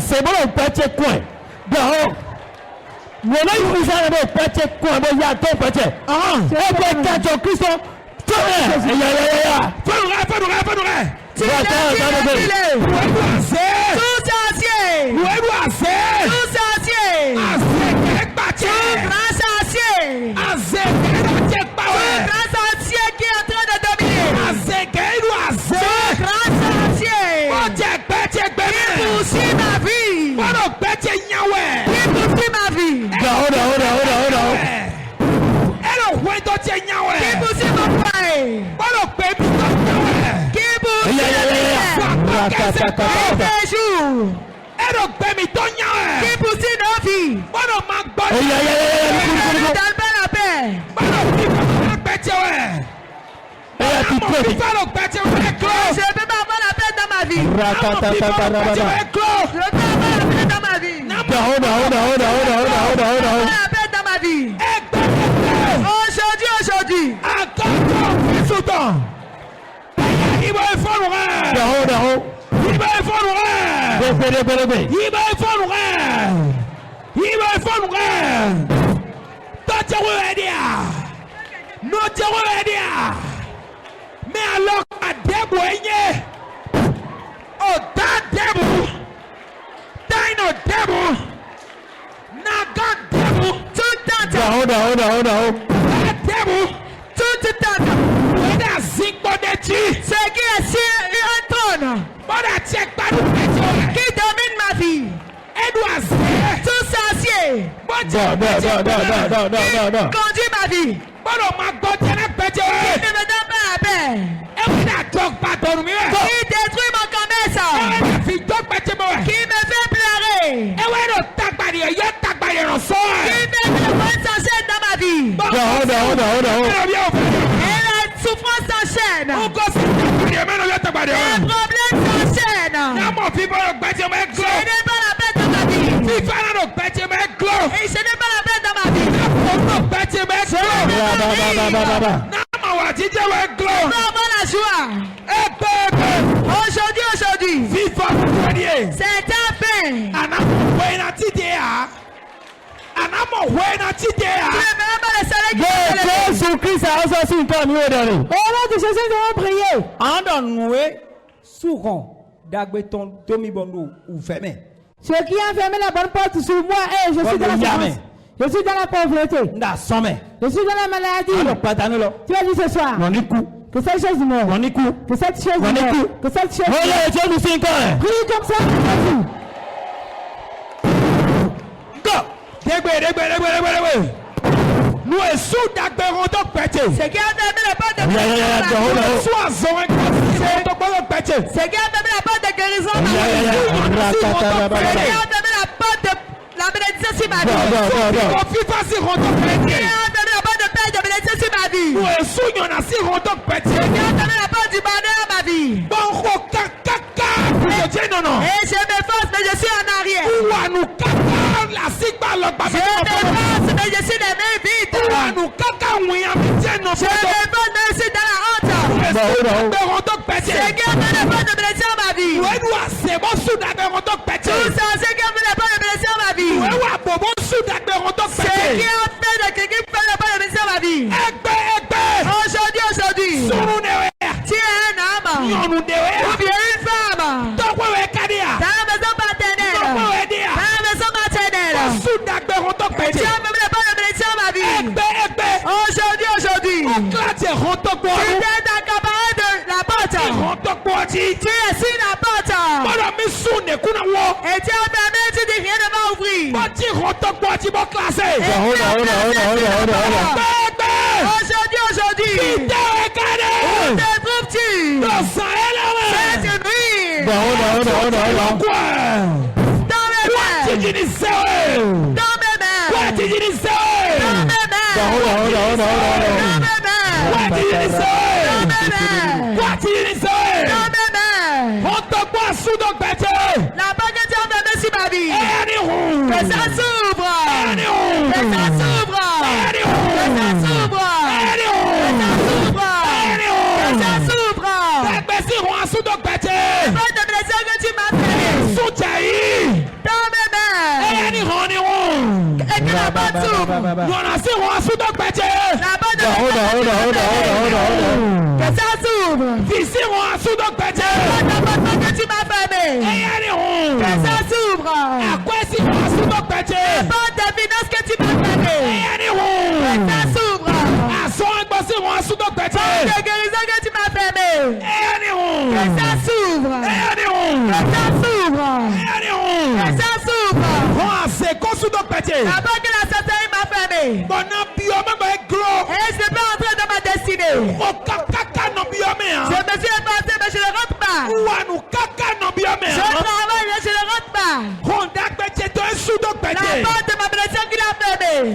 C'est bon, on peut être coin. Dehors. Nous avons eu ça, on peut être coin. Il y a ton petit. C'est un Christ. Qui est en train de dominer. Qui poursuit ma vie? Qui poursuit mon foyer? Qui poursuit mes jours? Qui poursuit nos vies? Ne donne pas la paix. Je ne peux pas avoir la paix dans ma vie. Je ne peux pas avoir la paix dans ma vie. Je ne peux pas avoir la paix dans ma vie. Aujourd'hui. Mais alors, à Deboigné, oh, Debo, Dino Debo, Naga Debo, tout le temps, Debo, tout le temps, ce qui est sur un trône, qui domine ma vie, tout sorcier, qui conduit ma vie, qui ne me donne pas la paix, qui détruit mon commerce, qui me fait pleurer, qui fait que le monde s'enchaîne dans ma vie, et la souffrance s'enchaîne, les problèmes s'enchaînent, je n'ai pas la paix dans ma vie, et je n'ai pas la paix dans ma vie, la joie. Aujourd'hui, c'est un fait. Jésus-Christ a aussi une tonne. Au nom de Jésus, nous allons prier. Ce qui a fermé la bonne porte sur moi, et je suis dans la souffrance. Je suis dans la pauvreté. Je suis dans la maladie. Tu as dit ce soir que cette chose meurt. Que cette chose meurt. Que cette chose meurt. Prie comme ça. Nous sommes d'accord. C'est qui a fermé la porte de guérison. C'est qui a fermé la porte de guérison. C'est qui a fermé la porte de la bénédiction sur ma vie. Qui a fermé la porte de paix de bénédiction sur ma vie. Qui a fermé la porte du bonheur à ma vie. Et je m'efforce, mais je suis en arrière. Je m'efforce, mais je suis des mains vides. Je m'efforce, mais je suis dans la honte. C'est qui a fait la porte de bénédiction à ma vie. Tout ça, c'est qui a fait la porte de bénédiction à ma vie. C'est qui a fait de quelqu'un qui fait la porte de bénédiction à ma vie. Aujourd'hui, tu es un homme ou bien une femme dans la maison paternelle, dans la maison maternelle, et tu as fait la porte de bénédiction à ma vie. Aujourd'hui, tu t'es accaparé de la porte. Tu es sur la porte. Et tu as fermé, tu dis rien ne va ouvrir. Aujourd'hui, où te trouves-tu? C'est une nuit. Dans mes mains. La porte que tu as fermée sur ma vie. Que ça s'ouvre. Que ça s'ouvre. Que ça s'ouvre. La porte de blessure que tu m'as fait. Dans mes mains. Et que la porte s'ouvre. La porte de que ça s'ouvre. La porte que tu m'as fermée. Que ça s'ouvre. La porte de finance que tu m'as fermée. Que ça s'ouvre. La porte de guérison que tu m'as fermée. Que ça s'ouvre. Que ça s'ouvre. Que ça s'ouvre. D'abord que la sorcellerie m'a fermé. Et je peux entrer dans ma destinée. Je me suis épargné, mais je ne rentre pas. Je travaille, mais je ne rentre pas. La porte de ma blessure qu'il a fermée. Et je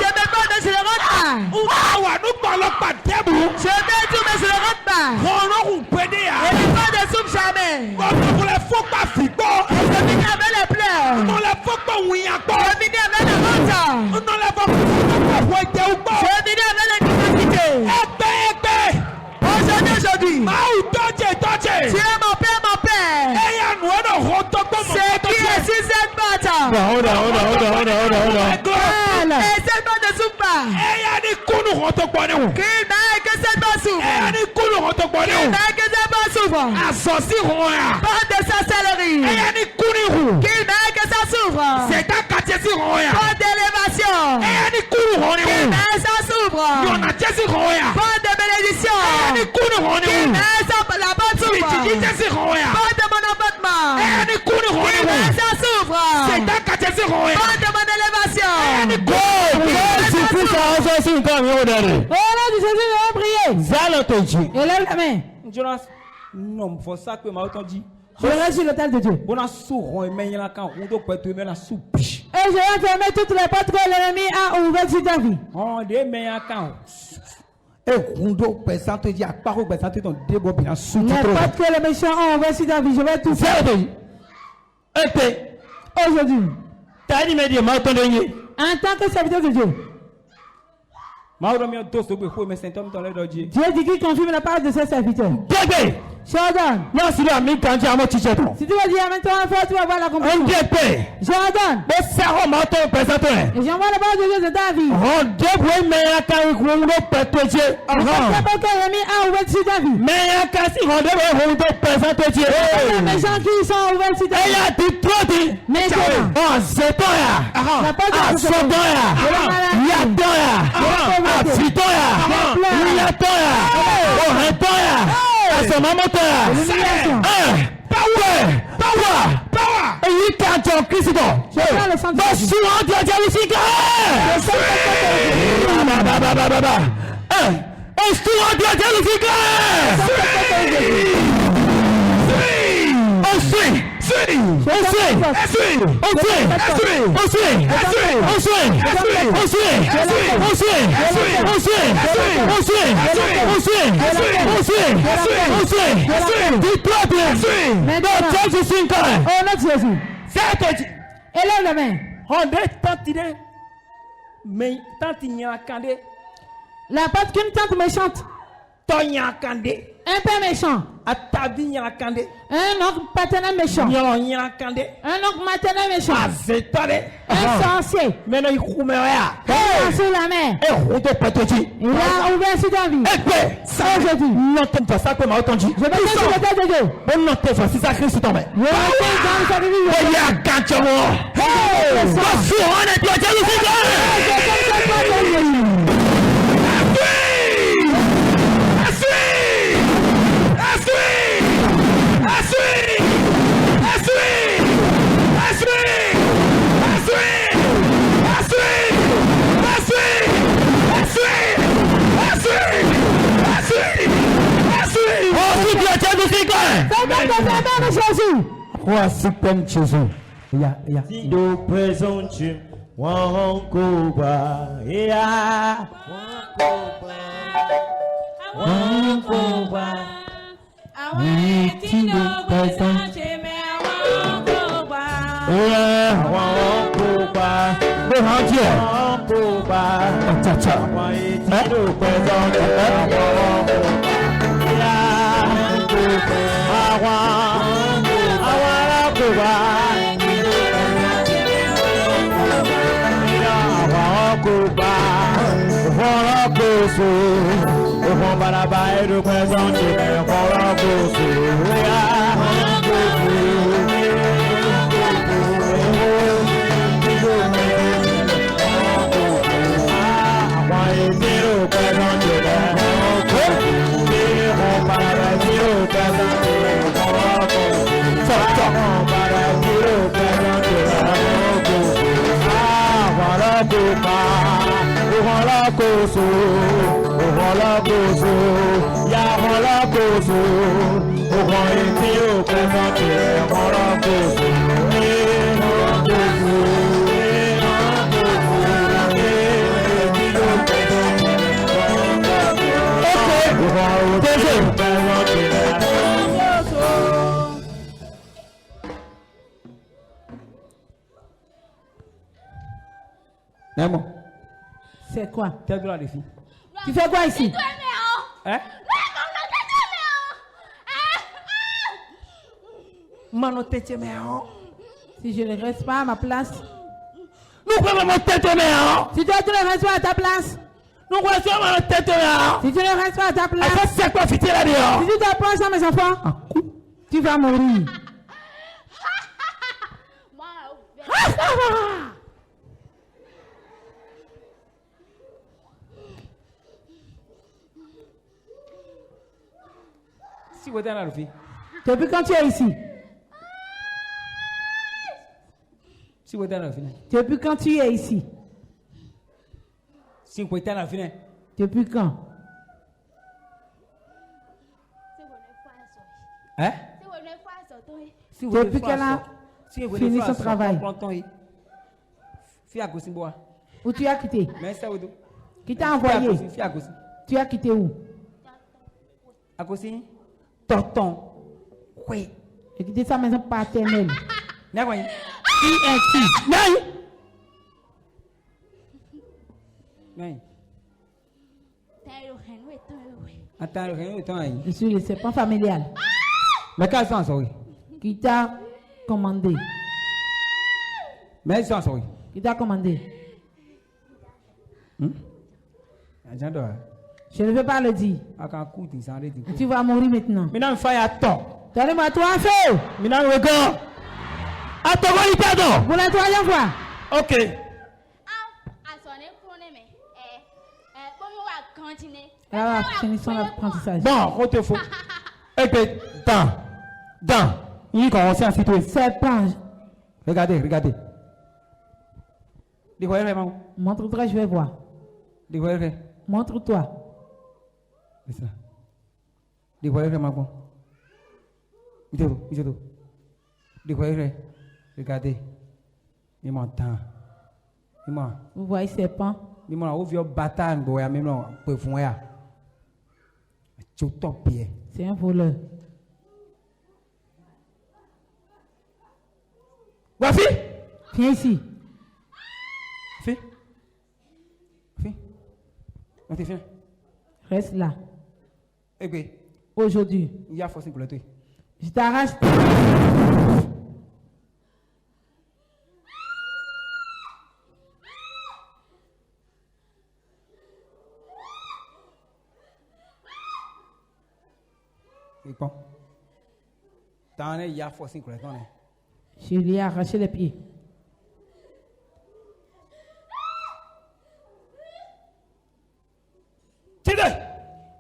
me porte, mais je ne rentre pas. Je vais tout, mais je ne rentre pas. Et les portes ne s'ouvrent jamais. Et je finis avec les pleurs. Je finis avec le menton. Je finis avec l'incapacité. Aujourd'hui. Tu es mon père, mon père. C'est qui est sur cette porte? Et cette porte ne s'ouvre pas. Qu'il m'aille que cette porte s'ouvre. Qu'il m'aille que cette porte s'ouvre. Porte de sorcellerie. Qu'il m'aille que ça s'ouvre. Porte d'élévation. Qu'il m'aille ça s'ouvre. Porte de bénédiction. Qu'il m'aille ça la porte s'ouvre. Porte de mon abattement. Qu'il m'aille ça s'ouvre. Porte de mon élévation. Au nom de Jésus, nous allons prier. Élève la main. Non, faut ça que m'a entendu. Je reste sur l'autel de Dieu. Bon, on souffre, mais il y a quand on doit pas te mettre la soupe. Et je vais fermer toutes les portes que l'ennemi a ouvertes sur ta vie. On est meilleur quand. Et on doit personne te dire à part ou personne te donne des beaux bien sous. Les portes que les méchants ont ouvertes sur ta vie, je vais tout faire. Aujourd'hui, en tant que serviteur de Dieu, Dieu dit qu'il confirme la parole de ses serviteurs. Jordan. Non, si la mis quand tu as mon t-shirt. Si tu vas dire maintenant un fois, tu vas voir la compréhension. Jordan. Mais ça remonte au présent. Et j'envoie la parole de Dieu de ta vie. On devrait mais quand il groupe peut Dieu. C'est pas que l'ennemi a ouvert sur ta vie. Mais quand si on devrait on doit présenter Dieu. Les gens qui sont ouverts sur ta vie. Il a dit trop dit. Mais oh, c'est toi là. La porte de c'est toi là. Il y a toi là. C'est toi là. Il y a toi là. Oh, c'est toi là. C'est maman toi là. Power. Et il can't talk Christ. But she want your jealousy. Oh, she want your jealousy. Élève la main. Mais tant il y a un candé. La porte qu'une tante méchante. Un père méchant. Un oncle paternel méchant. Un oncle maternel méchant. Un sorcier. Un sur la main. Il a ouvert sur ta vie. Aujourd'hui. Je vais dire sur le tête de Dieu. Je vais dire dans sa vie. Jésus. Nous présentons Wankoba, Wankoba, bozo, rola bozo, ya rola bozo, rola intio présente, rola bozo, rola bozo, Nemo. C'est quoi? T'es de la défi. Tu fais quoi ici? Hein? Mano tete meo. Si je ne reste pas à ma place. Nous pouvons mon tete meo. Si toi tu ne restes pas à ta place. Nous pouvons mon tete meo. Si tu ne restes pas à ta place. Est-ce que c'est quoi fitter là dehors? Si tu t'approches à mes enfants, tu vas mourir. Si vous êtes dans la vie. Depuis quand tu es ici? Si vous êtes dans la vie. Depuis quand tu es ici? Si vous êtes dans la vie. Depuis quand? Hein? Depuis qu'elle a fini son travail. Où tu as quitté? Qui t'a envoyé? Tu as quitté où? Tonton. Oui. J'ai quitté sa maison paternelle. Qui est qui? Non. Attends, Je suis le serpent familial. mais quel sens, oui? Qui t'a commandé? Mais quel sens, oui? Qui t'a commandé? J'adore. Je ne veux pas le dire. Tu vas mourir maintenant. Maintenant, il faut à temps. Donnez-moi toi un feu. Maintenant, regarde. Attends, il pardon. Pour la troisième fois. Ok. Elle va finir son apprentissage. Bon, on te faut. Et puis, dans. Il commence à situer. Serpent. Regardez. Dévoilez vraiment. Montre-toi, je vais voir. Dévoilez. Montre-toi. C'est ça. Dévoilez vraiment. Visez-vous. Dévoilez. Regardez. Il m'entend. Vous voyez serpent? Il m'a ouvert bataille, même non, pour faire. C'est un voleur. Voici. Viens ici. Fais. On te fait. Reste là. Eh bien. Aujourd'hui. Il y a force pour le tuer. Je t'arrache. Et bon. T'en es, il y a force pour le tuer. Je lui ai arraché les pieds.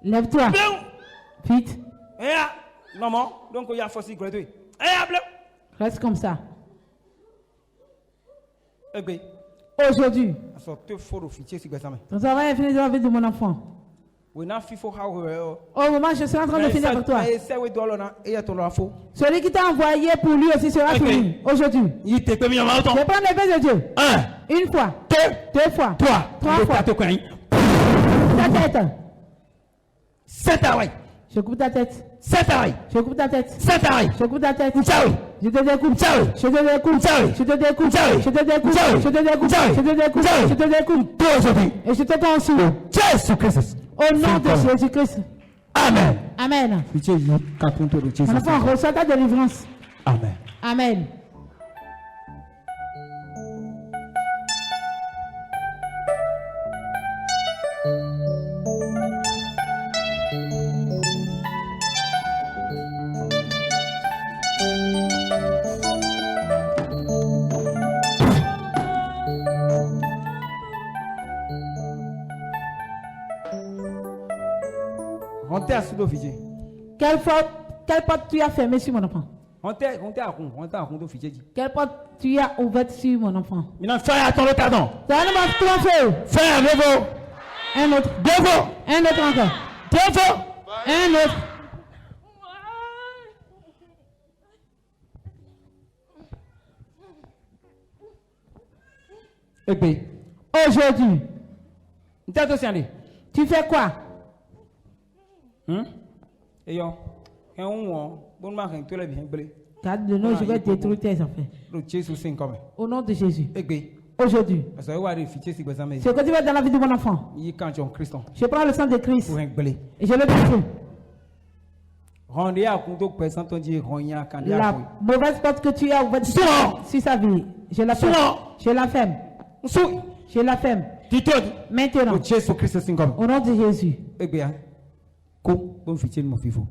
Lève-toi. Vite. Non, donc il y a force pour le tuer. Reste comme ça. Eh bien. Aujourd'hui. Ton travail est fini dans la vie de mon enfant. Au moment où je suis en train de finir avec toi. Celui qui t'a envoyé pour lui aussi sera fini. Aujourd'hui. Je prends les mains de Dieu. Une fois. Deux fois. Trois fois. Ta tête. Je coupe ta tête. Je coupe ta tête. Je coupe ta tête. Je te découpe. Je te découpe. Je te découpe. Je te découpe. Je te découpe. Je te découpe. Je te découpe. Et je te consume. Jésus-Christ. Au nom de Jésus-Christ. Amen. Amen. Mon enfant, reçois ta délivrance. Amen. Amen. Quelle porte tu as fermée sur mon enfant? Quelle porte tu as ouverte sur mon enfant? Maintenant, fais à ton retardant. Donne-moi ton feu. Fais à nouveau. Un autre. Deux fois. Un autre encore. Trois fois. Un autre. Et puis, aujourd'hui, tu fais quoi? Et yo, Garde de nous, je vais détruire tes affaires. Au nom de Jésus. Aujourd'hui, ce que tu vas dans la vie de mon enfant, je prends le sang de Christ et je le détruis. La mauvaise porte que tu as ouverte sur sa vie, je la ferme. Je la ferme. Je la ferme. Maintenant, au nom de Jésus.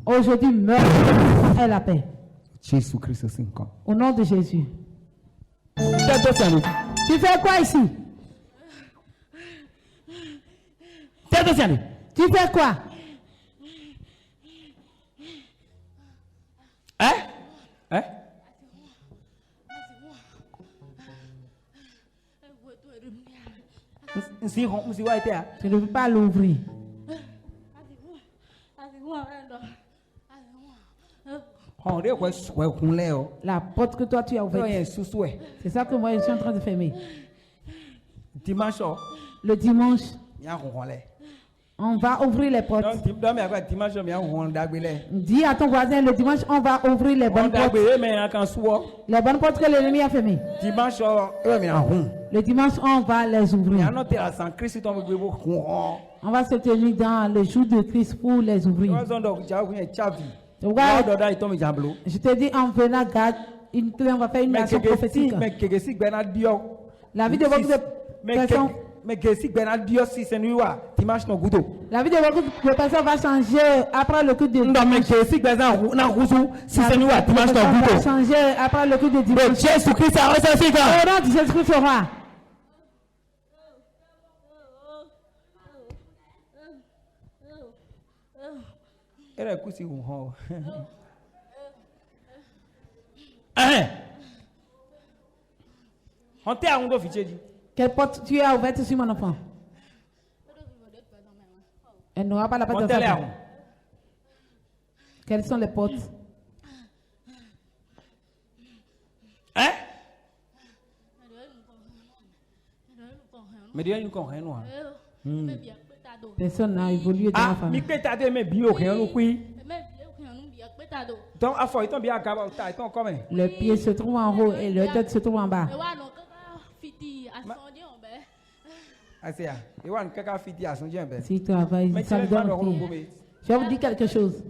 Aujourd'hui, meurs et la paix. Au nom de Jésus. Tu fais quoi ici? Tu fais quoi? Tu ne peux pas l'ouvrir. La porte que toi tu as ouverte. C'est ça que moi je suis en train de fermer. Le dimanche, on va ouvrir les portes. Dis à ton voisin, le dimanche, on va ouvrir les bonnes portes. Les bonnes portes que l'ennemi a fermées. Le dimanche, on va les ouvrir. On va se tenir dans le jour de Christ pour les ouvrir. Je te dis, en venant, garde une clé, on va faire une nation prophétique. La vie de beaucoup de personnes. La vie de beaucoup de personnes va changer après le coup de dimanche. Va changer après le coup de dimanche. Jésus-Christ a ressuscité. Au nom de Jésus-Christ sera. Quelle porte tu as ouverte sur mon enfant? Elle n'aura pas la porte de la. Quelles sont les portes? Personne n'a évolué dans la famille. Le pied se trouve en haut et le tête se trouve en bas. Si tu travailles, ça me donne. Je vais vous dire quelque chose.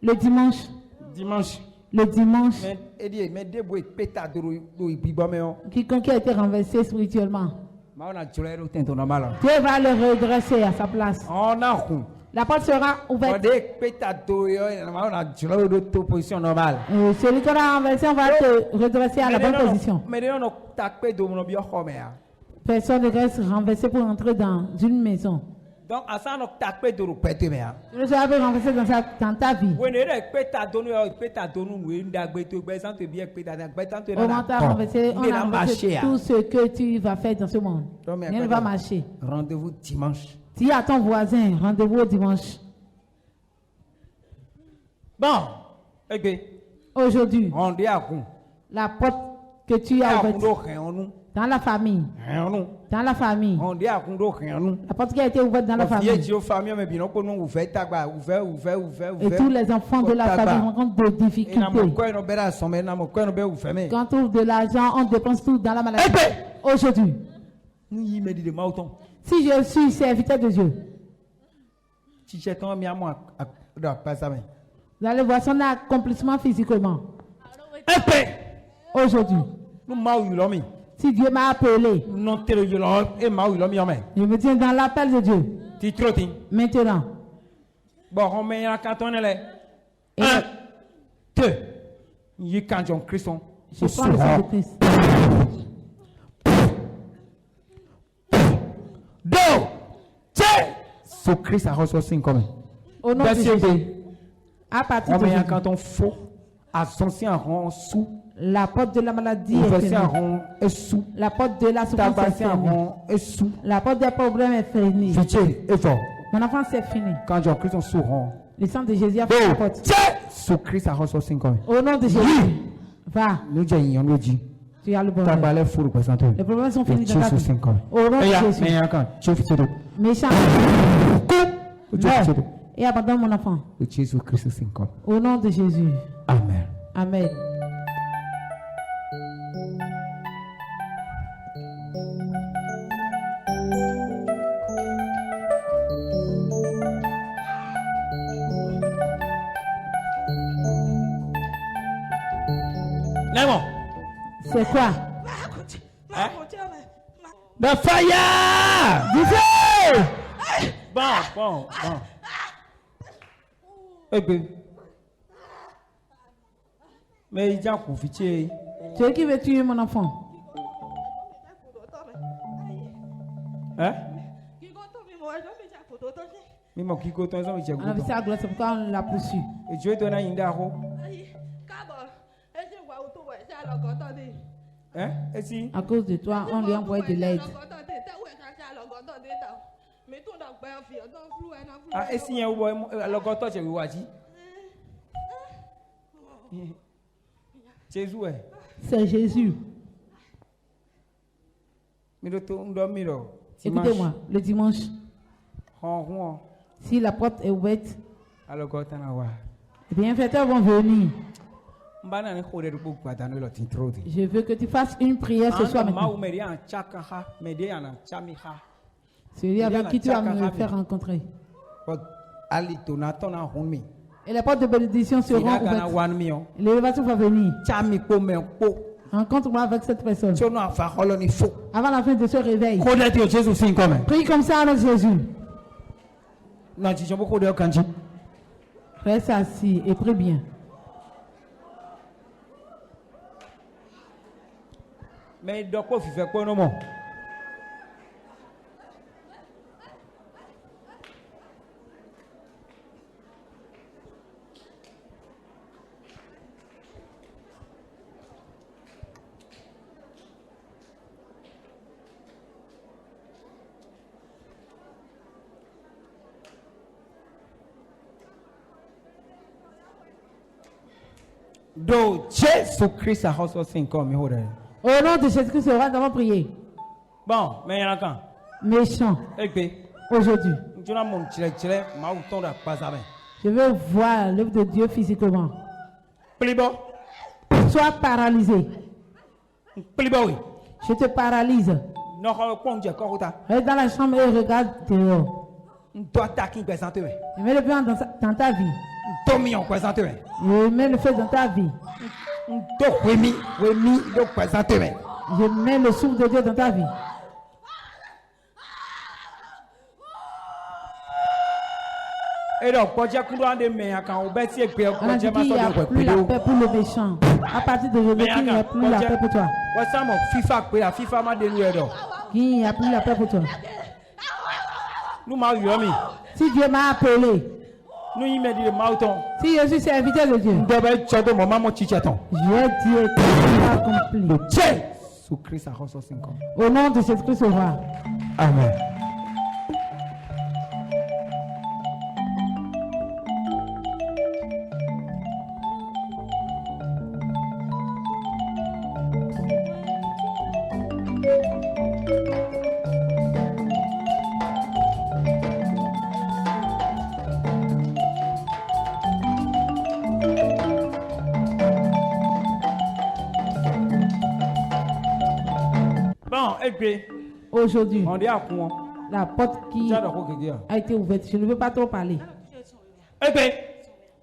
Le dimanche. Quiconque a été renversé spirituellement, Dieu va le redresser à sa place. La porte sera ouverte. Celui qu'on a renversé, on va te redresser à la bonne position. Personne ne reste renversé pour entrer dans une maison. Donc, Je suis renversé dans ta vie. On t'a renversé, on a renversé tout ce que tu vas faire dans ce monde. Rien ne va marcher. Rendez-vous dimanche. Dis à ton voisin, rendez-vous au dimanche. Bon, aujourd'hui, la porte que tu as ouverte dans la famille, la porte qui a été ouverte dans la famille, et tous les enfants de la famille rencontrent des difficultés. Quand on ouvre de l'argent, on dépense tout dans la maladie. Aujourd'hui, si je suis serviteur de Dieu, vous allez voir son accomplissement physiquement. Aujourd'hui, si Dieu m'a appelé, je me tiens dans l'appel de Dieu. Maintenant, et 1, 2, je prends le sang de Christ. So Christ a reçu comme. Au nom de Jésus. À partir de quand on faut, à son sien rend sous. La porte de la maladie est fermée. La porte de la souffrance est fermée. La porte des problèmes est fermée. Mon enfant, c'est fini. Le sang de Jésus a fait la porte. Au nom de Jésus, va. Tu as le bonheur. Les problèmes sont finis dans ta vie. Au nom de Jésus. Méchant. Et abandonne mon enfant. Au nom de Jésus. Amen. Amen. C'est quoi? The fire! Du feu! Bon. Eh bien. Mais il y a un coup de Tu es qui veut tuer mon enfant? Hein? Mais mon qui compte ensemble, il y a un coup. C'est pourquoi on l'a poursu. Et Dieu donne un indaro. Hein? Et si? À cause de toi, on lui envoie de l'aide. Ah, et si il y a un goto, c'est où? Jésus. C'est Jésus. Écoutez-moi, le dimanche, si la porte est ouverte, les bienfaiteurs vont venir. Je veux que tu fasses une prière ce soir maintenant. Celui avec qui tu vas me faire rencontrer. Et les portes de bénédiction seront ouvertes. L'élévation va venir. Rencontre-moi avec cette personne. Avant la fin de ce réveil. Prie comme ça avec Jésus. Reste assis et prie bien. Mais il doit pas faire quoi non more. Do Jésus-Christ a reçu 5 ans, mais au nom de Jésus-Christ, nous allons prier. Bon, mais il y a un méchant. Aujourd'hui. Je veux voir l'œuvre de Dieu physiquement. Sois paralysé. Je te paralyse. Reste dans la chambre et regarde dehors. Mets le feu dans ta vie. Mets le feu dans ta vie. Je mets le souffle de Dieu dans ta vie. On a dit qu'il n'y a plus la paix pour le méchant. À partir de aujourd'hui, il n'y a plus la paix pour toi. Il n'y a plus la paix pour toi. Si Dieu m'a appelé, si je suis serviteur de Dieu, je dis que accompli. Au nom de Jésus-Christ, au roi. Amen. Aujourd'hui, la porte qui a été ouverte, je ne veux pas trop parler.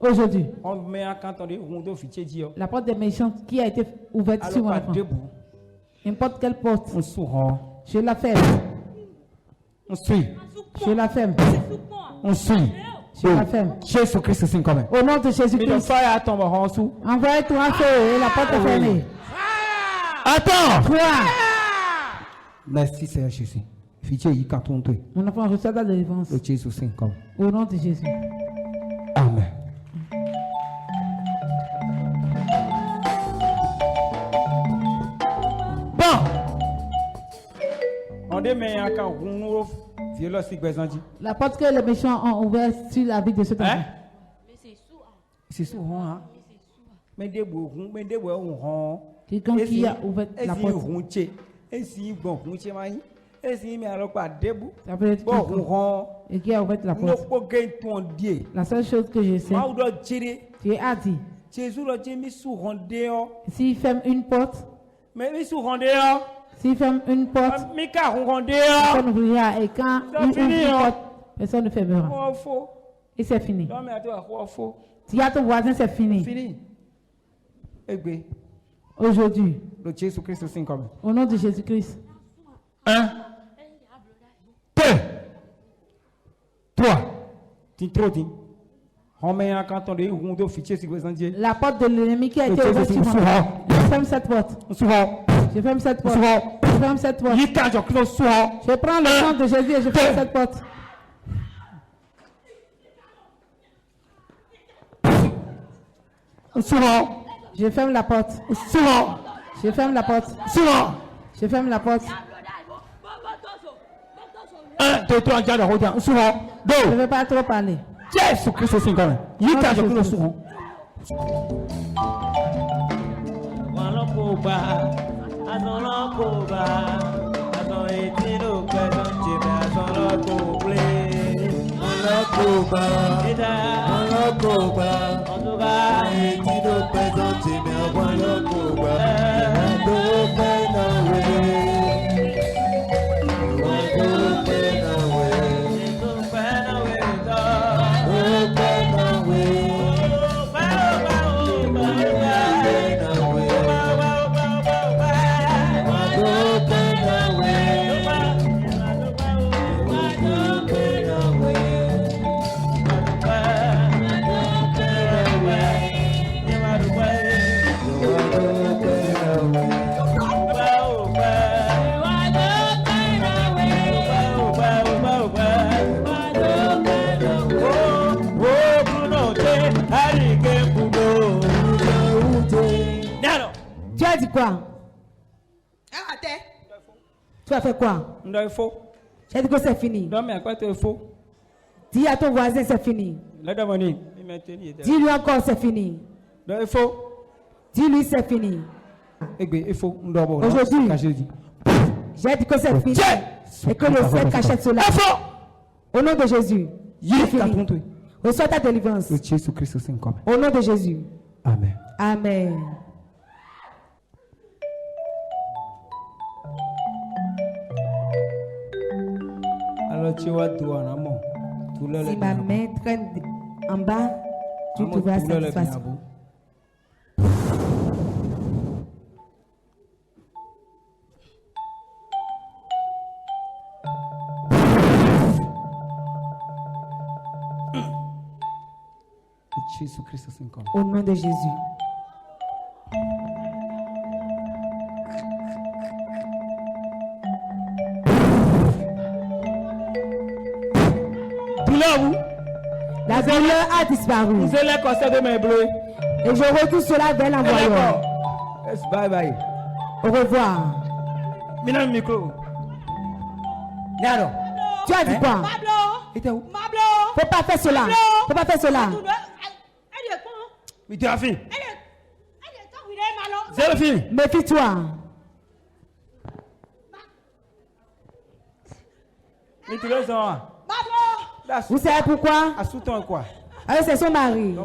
Aujourd'hui, la porte des méchants qui a été ouverte sur mon enfant. N'importe quelle porte, je la ferme. Je la ferme. Je la ferme. Jésus-Christ, au nom de Jésus-Christ, envoie-toi un feu et la porte est fermée. Attends. Toi. Merci Seigneur Jésus. Mon enfant reçoit la délivrance. Au nom de Jésus. Amen. La porte que les méchants ont ouverte sur la vie de cet enfant. C'est souvent, hein? Quelqu'un qui a ouvert la porte. Ça peut être quelqu'un et qui a ouvert la porte. La seule chose que je sais, Dieu a dit, s'il ferme une porte, s'il ferme une porte, personne n'ouvrira. Et quand il ouvre une porte, personne ne fermera. Et c'est fini. Si à ton voisin, c'est fini. Aujourd'hui, au nom de Jésus-Christ. 1, 2, 3. La porte de l'ennemi qui a été ouverte sur moi. Je ferme cette porte. Je ferme cette porte. Je ferme cette porte. Je prends le sang de Jésus et je ferme cette porte. Je ferme la porte. Je ferme la porte. Je ferme la porte. 1, 2, 3, 4, regarde. Je ne vais pas trop parler. Jésus Christ, c'est quand même. Tu as dit quoi? Tu as fait quoi? Tu as dit que c'est fini. Dis à ton voisin c'est fini. Dis-lui encore c'est fini. Dis-lui c'est fini. Aujourd'hui, j'ai dit que c'est fini et que le ciel cachette cela. Au nom de Jésus, c'est fini. Reçois ta délivrance. Au nom de Jésus. Amen. Amen. Si ma main traîne en bas, tu trouveras satisfaction. Au nom de Jésus. La douleur a disparu. Et je retourne cela vers l'envoyeur. Bye bye. Au revoir. Tu as dit quoi? Faut pas faire cela. Faut pas faire cela. Méfie-toi. Vous savez pourquoi? Alors c'est son mari.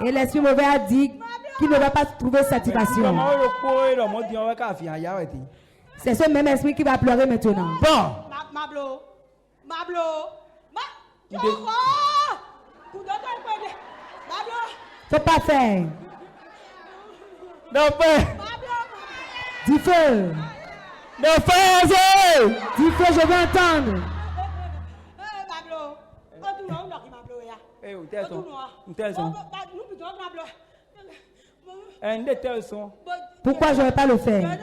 Et l'esprit mauvais a dit qu'il ne va pas trouver satisfaction. C'est ce même esprit qui va pleurer maintenant. Faut pas faire. Dis feu. Dis feu, je veux entendre. Pourquoi je ne vais pas le faire?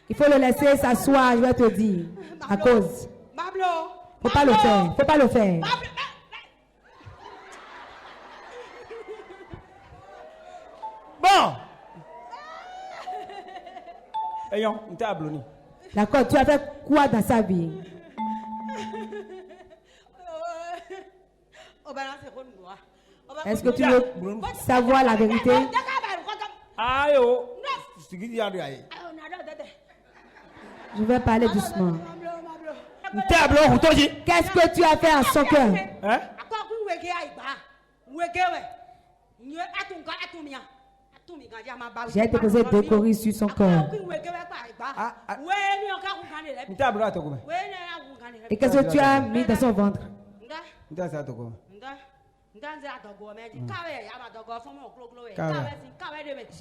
Il faut le laisser s'asseoir, je vais te dire. À cause. Faut pas le faire. Faut pas le faire. Bon. D'accord, tu as fait quoi dans sa vie? Est-ce que tu veux savoir la vérité? Je vais parler doucement. Qu'est-ce que tu as fait à son cœur? J'ai déposé 2 coris sur son cœur. Et qu'est-ce que tu as mis dans son ventre?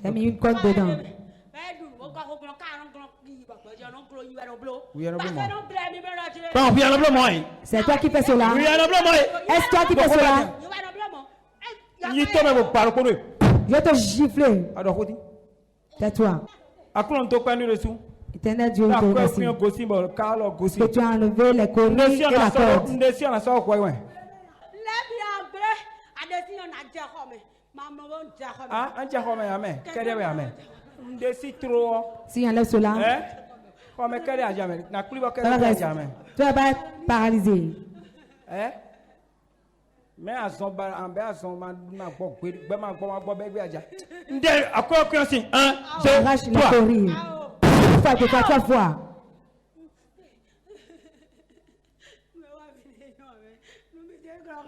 J'ai mis une corde dedans. C'est toi qui fais cela? Est-ce toi qui fais cela? Je vais te gifler. Tais-toi. Éternel Dieu, je te remercie que tu as enlevé les coris et la corde. Si enlève cela, tu vas pas être paralysé. Arrache les coris. 3 fois.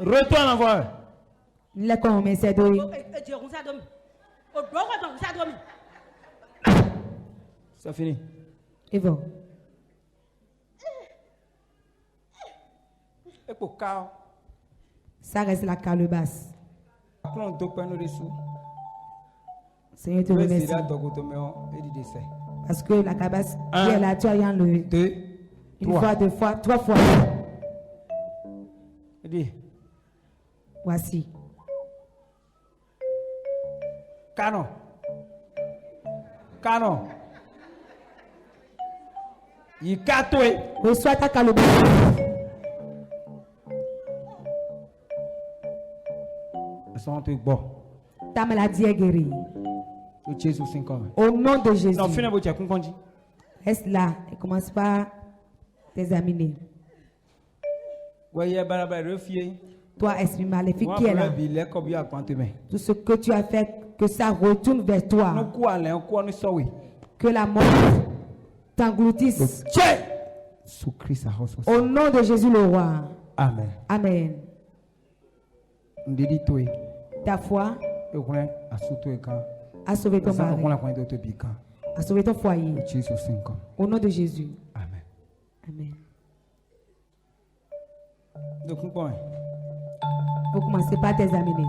Retourne en voir. Les combien c'est d'où? C'est fini. Et bon. Ça reste la calebasse. Seigneur, te remercie. Parce que la calebasse qui est là, tu as rien enlevé. 2, 1 fois, 2 fois, 3 fois. Voici. Canon. Il catoue. Reçois ta calebasse. Bon. Ta maladie est guérie. Au nom de Jésus. Reste là et commence par t'examiner. Toi, esprit maléfique qui est là. Tout ce que tu as fait, que ça retourne vers toi. Que la mort t'engloutisse. Au nom de Jésus le roi. Amen. Amen. Ta foi a sauvé ton mari, a sauvé ton foyer. Au nom de Jésus. Amen. Amen. Donc, vous commencez par t'examiner.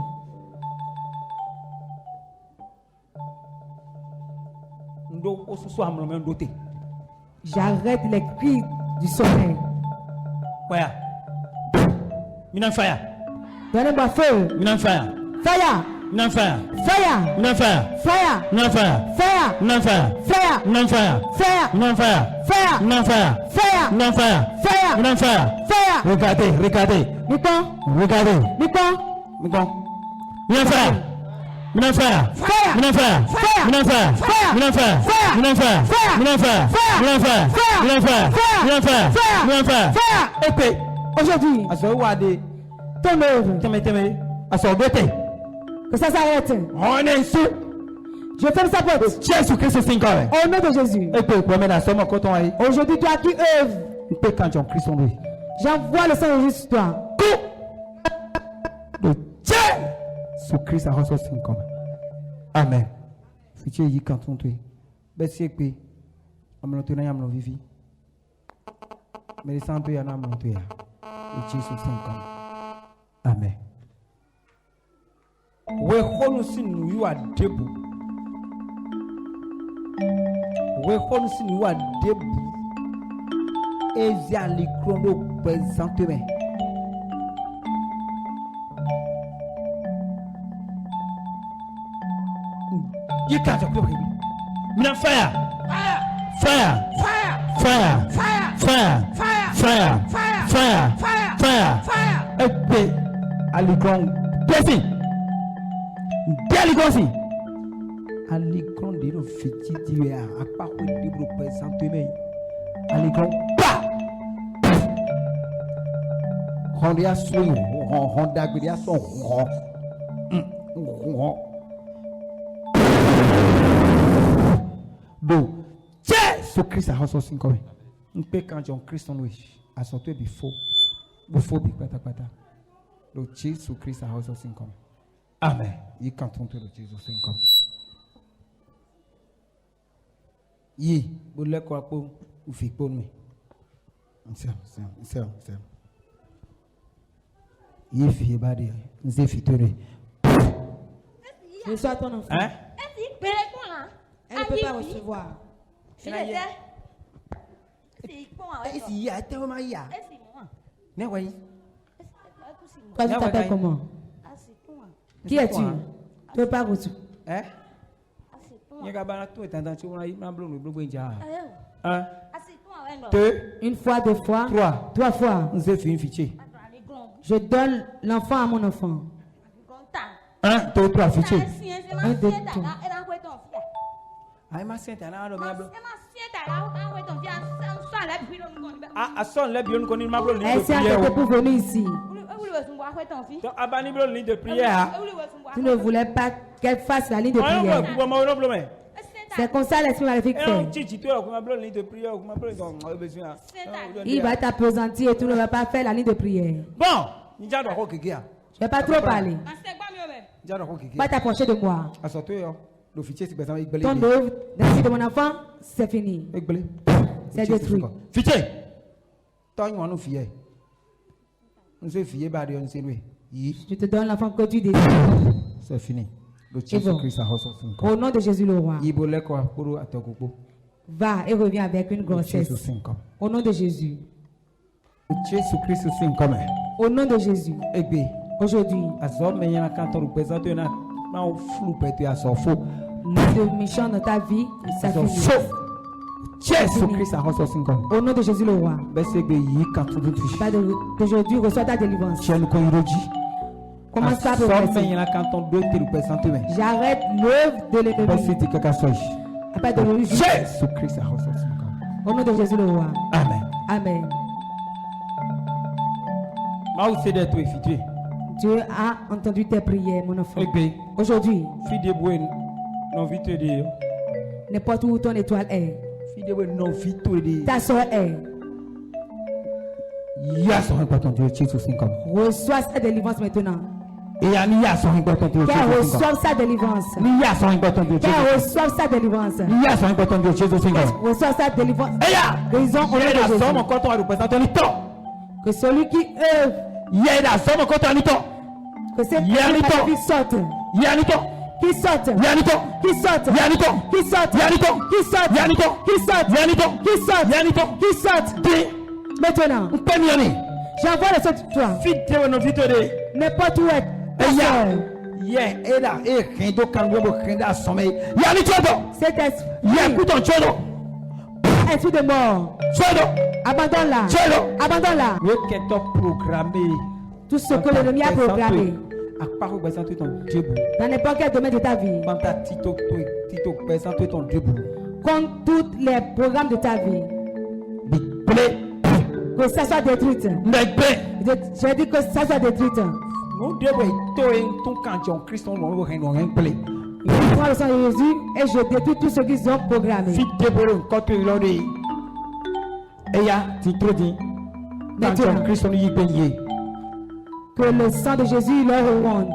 J'arrête les cris du sommeil. Donnez-moi feu. Fire. Fire. Fire. Fire. Fire. Fire. Fire. Fire. Fire. Regardez. Aujourd'hui, ton œuvre, que ça s'arrête. Je ferme sa porte. Au nom de Jésus. Aujourd'hui, toi qui œuvres, j'envoie le sang de Jésus sur toi. Amen. Amen. We honu you are debu. We honu you are debu. Ezia likrono présentement. You can't go. Fire. Épée à l'icône. Défi. Déligosi. Allez, grand de fiti tu à part le livre présenté mais allez grand pa on y a son on d'agria son bon Jésus Christ a reçu son comme un peu quand Jean Christ en wish a sorti before bi pata le Jésus Christ a reçu son comme amen il quand on te le Jésus son comme yi boleh ko apo ufikpo mi nsem yi fi badi nse fitore je sois ton enfant hein elle ne peut pas recevoir tu t'appelles comment? Qui es-tu? Tu ne peux pas recevoir hein une fois, deux fois, trois fois. Je donne l'enfant à mon enfant. Un, deux, trois, fichier. Un, deux, trois. Est-ce que pour venir ici? Tu ne voulais pas qu'elle fasse la ligne de prière. C'est comme ça l'esprit maléfique fait. Il va t'appesantir et tu ne vas pas faire la ligne de prière. Bon, je ne vais pas trop parler. Va t'approcher de moi. Ton œuvre dans la vie de mon enfant, c'est fini. C'est détruit. Je te donne l'enfant que tu désires. C'est fini. Au nom de Jésus le roi. Va et reviens avec une grossesse. Au nom de Jésus. Au nom de Jésus. Aujourd'hui. Le méchant dans ta vie, ça finit. Au nom de Jésus le roi. D'aujourd'hui, reçois ta délivrance. Commence par progresser. J'arrête l'œuvre de l'ennemi. Après de Jésus-Christ a reçu. Au nom de Jésus le roi. Amen. Amen. Dieu a entendu tes prières, mon enfant. Aujourd'hui, n'importe où ton étoile est, ta soeur est, reçois sa délivrance maintenant. Qu'elle reçoive sa délivrance. Qu'elle reçoive sa délivrance. Reçoive sa délivrance. Guérison au nom de Jésus. Que celui qui œuvre, que cette vie sorte. Qui sorte. Qui sorte. Qui sorte. Qui sorte. Qui sorte. Qui sorte. Qui sorte. Maintenant, j'envoie le sorte de toi. N'importe où est. Cet esprit de mort, abandonne-la. Abandonne-la. Tout ce que l'ennemi a programmé dans n'importe quel domaine de ta vie, contre tous les programmes de ta vie, que ça soit détruit. Je dis que ça soit détruit. Je prends le sang de Jésus et je détruis tout ce qu'ils ont programmé. Maintenant, que le sang de Jésus leur ronde.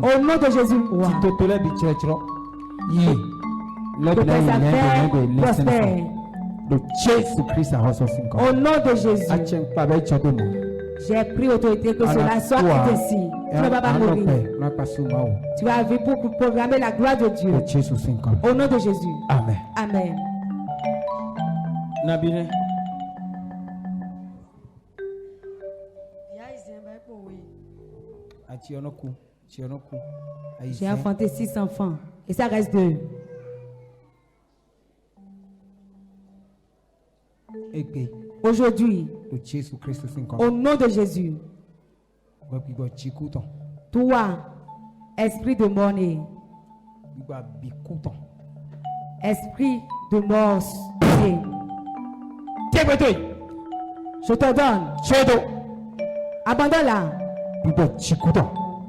Au nom de Jésus, que tes affaires prospèrent. Au nom de Jésus, j'ai pris autorité que cela soit ainsi. Tu ne vas pas mourir. Tu vas vivre pour programmer la gloire de Dieu. Au nom de Jésus. Amen. Amen. J'ai enfanté 6 enfants et ça reste 2. Aujourd'hui, au nom de Jésus, toi, esprit de mort-né, Esprit de mort. Je te donne. Abandonne-la.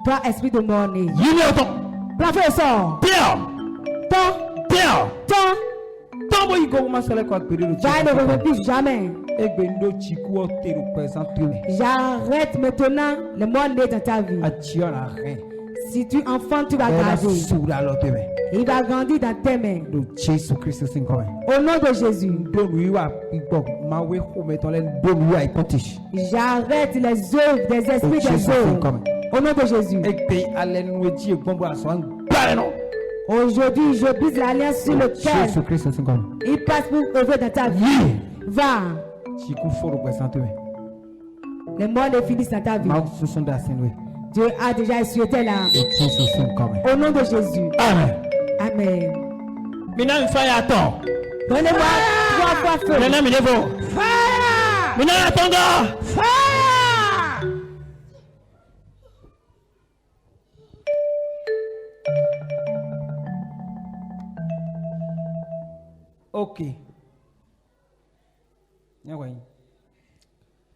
Toi, esprit de mort né. Plafond au sort. Va ne revenir plus jamais. J'arrête maintenant le mort né dans ta vie. Si tu enfantes, tu vas garder. Il va grandir dans tes mains. Au nom de Jésus. J'arrête les œuvres des esprits des hommes. Au nom de Jésus. Aujourd'hui, je brise l'alliance sur lequel il passe pour œuvrer dans ta vie. Va. Les morts ne finissent dans ta vie. Dieu a déjà essuyé tes larmes. Au nom de Jésus. Amen. Amen. Maintenant, soyez à temps. Donnez-moi 3 fois feu. Maintenant, mettez-vous. Fire! Maintenant, attendez. Fire! Ok.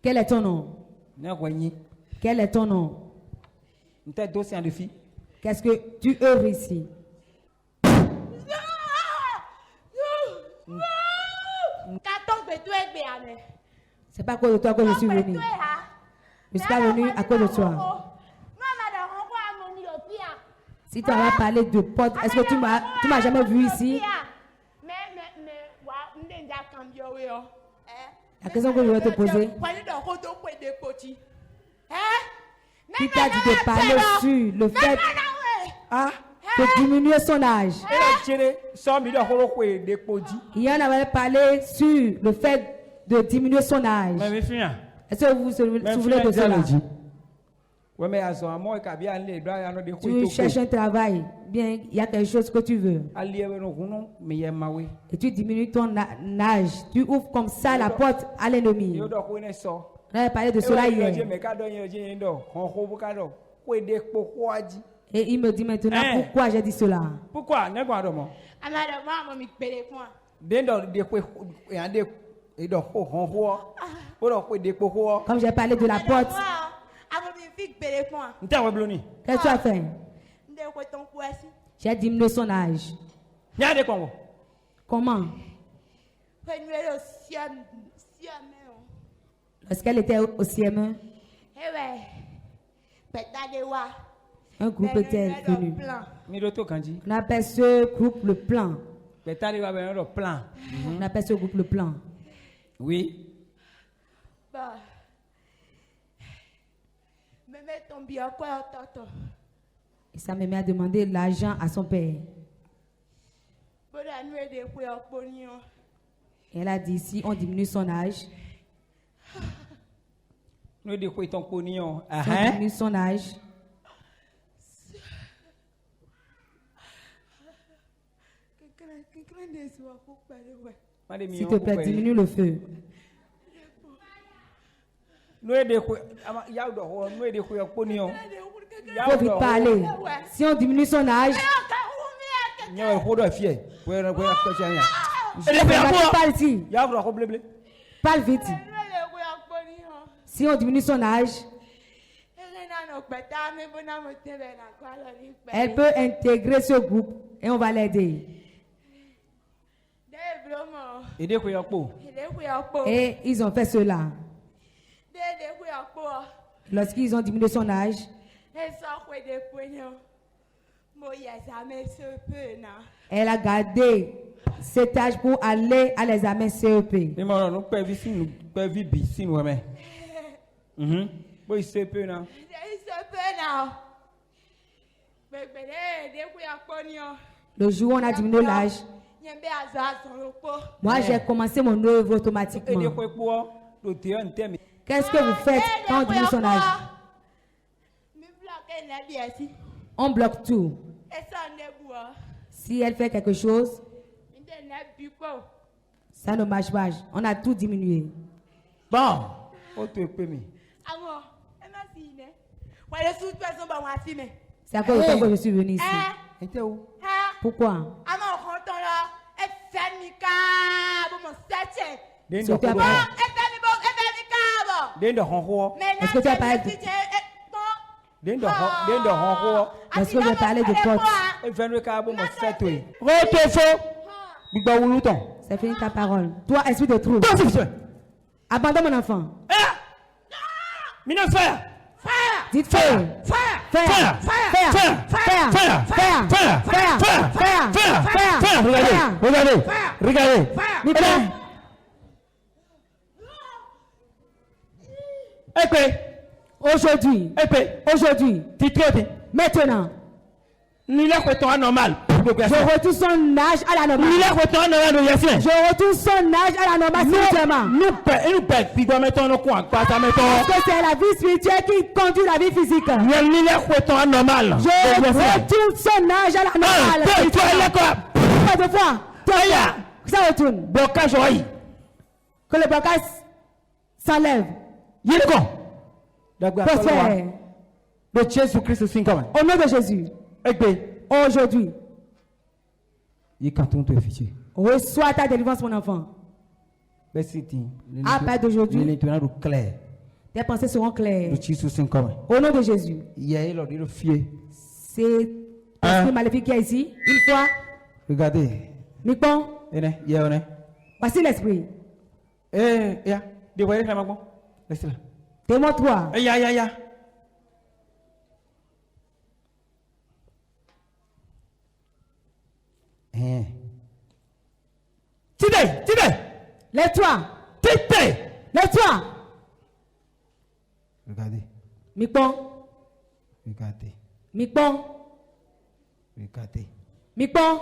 Quel est ton nom? Quel est ton nom? Qu'est-ce que tu œuvres ici? C'est pas à cause de toi que je suis venu. Je suis pas venu à cause de toi. Si tu avais parlé de potes, est-ce que tu m'as jamais vu ici? La question que je vais te poser. Qui t'a dit de parler sur le fait de diminuer son âge? Il y en avait parlé sur le fait de diminuer son âge. Est-ce que vous vous souvenez de cela? Tu cherches un travail, bien, il y a quelque chose que tu veux. Et tu diminues ton âge. Tu ouvres comme ça la porte à l'ennemi. On avait parlé de cela hier. Et il me dit maintenant pourquoi j'ai dit cela. Pourquoi? Comme j'ai parlé de la porte. Qu'est-ce que tu as fait? J'ai diminué son âge. Comment? Lorsqu'elle était au CM1, un groupe était venu. On appelle ce groupe le plan. On appelle ce groupe le plan. Oui. Et ça me met à demander l'argent à son père. Et elle a dit, si on diminue son âge, si on diminue son âge, s'il te plaît, diminue le feu. Il faut vite parler. Si on diminue son âge, parle ici. Parle vite. Si on diminue son âge, elle peut intégrer ce groupe et on va l'aider. Et ils ont fait cela. Lorsqu'ils ont diminué son âge, elle a gardé cet âge pour aller à l'examen CEP. Le jour où on a diminué l'âge, moi j'ai commencé mon œuvre automatiquement. Qu'est-ce que vous faites quand on diminue son âge? On bloque tout. Si elle fait quelque chose, ça ne marche pas. On a tout diminué. Bon. C'est à cause de toi que je suis venu ici. Pourquoi? Est-ce que tu as parlé? Est-ce que tu as parlé de... Est-ce que tu as parlé de potes? C'est fini ta parole. Toi, esprit de trouble. Abandonne mon enfant. Dites feu. Regardez. Aujourd'hui, maintenant, je retourne son âge à la normale. Je retourne son âge à la normale spirituellement. Parce que c'est la vie spirituelle qui conduit la vie physique. Je retourne son âge à la normale. Pas de fois. Ça retourne. Que le blocage s'enlève. Prospère. De Jésus-Christ aussi comme. Au nom de Jésus. Aujourd'hui. Reçois ta délivrance, mon enfant. À partir d'aujourd'hui, tes pensées seront claires. Au nom de Jésus. C'est l'esprit maléfique qui est ici. Une fois. Regardez. Mikon. Voici l'esprit. Démontre-toi. Lève-toi. Lève-toi. Regardez. Mikon. Regardez. Mikon. Regardez. Mikon.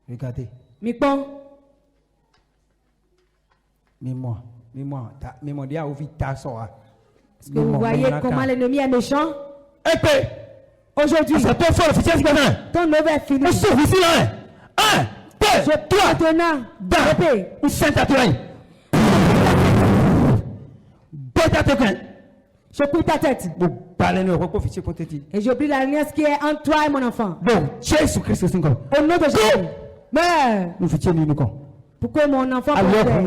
Regardez. Mikon. Mémoire. Dia ouvert ta soeur. Est-ce que vous voyez comment l'ennemi est méchant? Aujourd'hui, ton œuvre est finie. Je prends maintenant. Je coupe ta tête. Et j'oublie l'alliance qui est entre toi et mon enfant. Au nom de Jésus. Meurs. Pourquoi mon enfant prospère?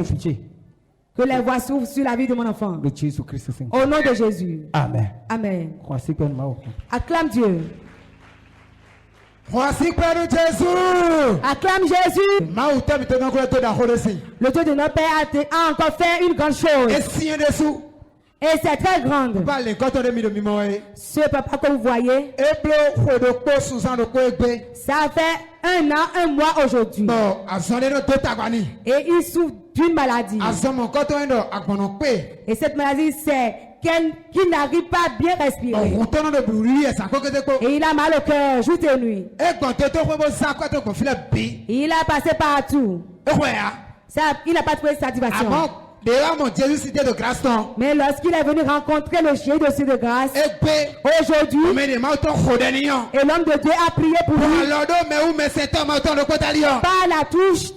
Que les voix s'ouvrent sur la vie de mon enfant. Au nom de Jésus. Amen. Amen. Acclame Dieu. Acclame Jésus. Le Dieu de notre Père a encore fait une grande chose. Et c'est très grande. Ce papa que vous voyez, ça fait 1 an, 1 mois aujourd'hui. Et il souffre d'une maladie. Et cette maladie, c'est qu'il n'arrive pas à bien respirer. Et il a mal au cœur, jour et nuit. Et il a passé partout. Il n'a pas trouvé satisfaction. Mais lorsqu'il est venu rencontrer le chien de grâce, aujourd'hui, et l'homme de Dieu a prié pour lui, par la touche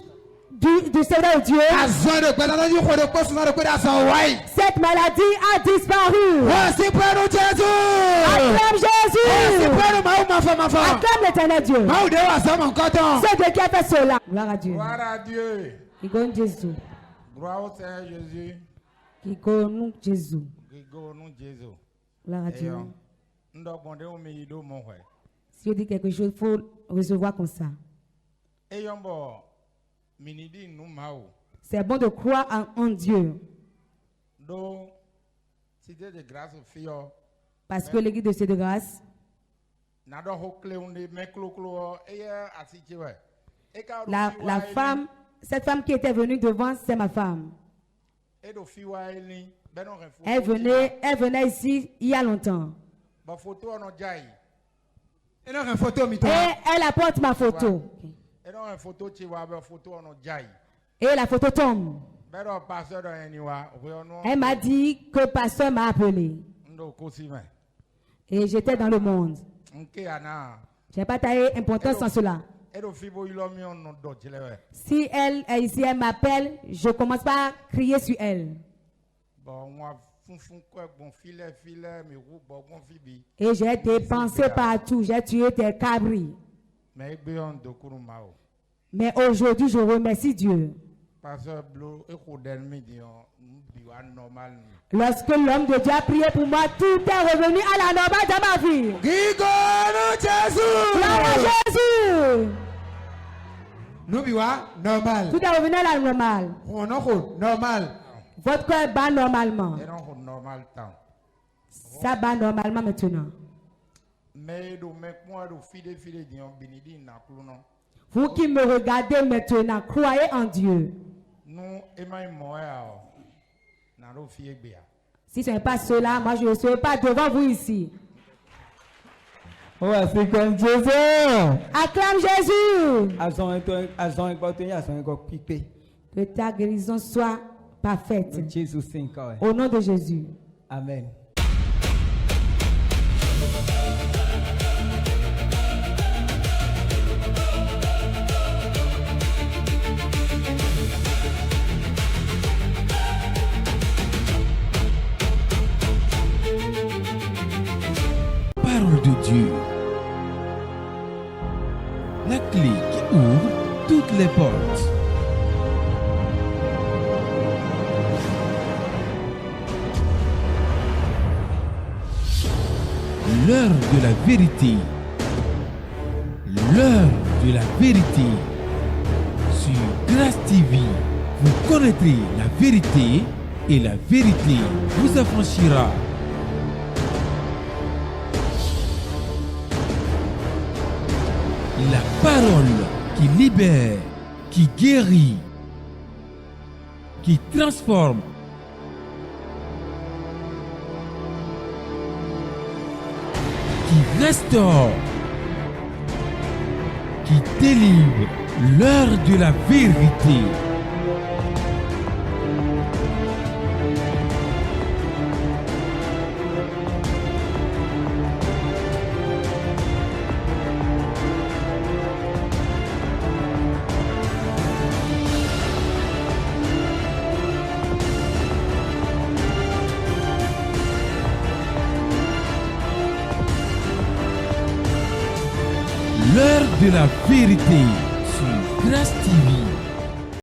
du Seigneur Dieu, cette maladie a disparu. Acclame Jésus. Acclame l'éternel Dieu. C'est Dieu qui a fait cela. Gloire à Dieu. Il connaît Jésus. Gloire au Seigneur Jésus. Qui connaît Jésus. Gloire à Dieu. Si on dit quelque chose, il faut recevoir comme ça. C'est bon de croire en Dieu. Parce que l'église de Cité de Grâce, la femme, cette femme qui était venue devant, c'est ma femme. Elle venait ici il y a longtemps. Et elle apporte ma photo. Et la photo tombe. Elle m'a dit que le pasteur m'a appelé. Et j'étais dans le monde. Je n'ai pas taillé importance en cela. Si elle est ici, elle m'appelle, je commence par crier sur elle. Et j'ai dépensé partout, j'ai tué tes cabris. Mais aujourd'hui, je remercie Dieu. Lorsque l'homme de Dieu a prié pour moi, tout est revenu à la normale dans ma vie. Gloire à Jésus. Normal. Tout est revenu à la normale. Normal. Votre cœur bat normalement. Ça bat normalement maintenant. Vous qui me regardez maintenant, croyez en Dieu. Si ce n'est pas cela, moi je ne serai pas devant vous ici. C'est comme Jésus. Acclame Jésus. Que ta guérison soit parfaite. Au nom de Jésus. Amen. Parole de Dieu. La clé qui ouvre toutes les portes. L'heure de la vérité. L'heure de la vérité. Sur Grâce TV, vous connaîtrez la vérité et la vérité vous affranchira. La parole qui libère, qui guérit, qui transforme. Qui restaure, qui délivre, l'heure de la vérité. L'heure de la vérité sur Grâce TV.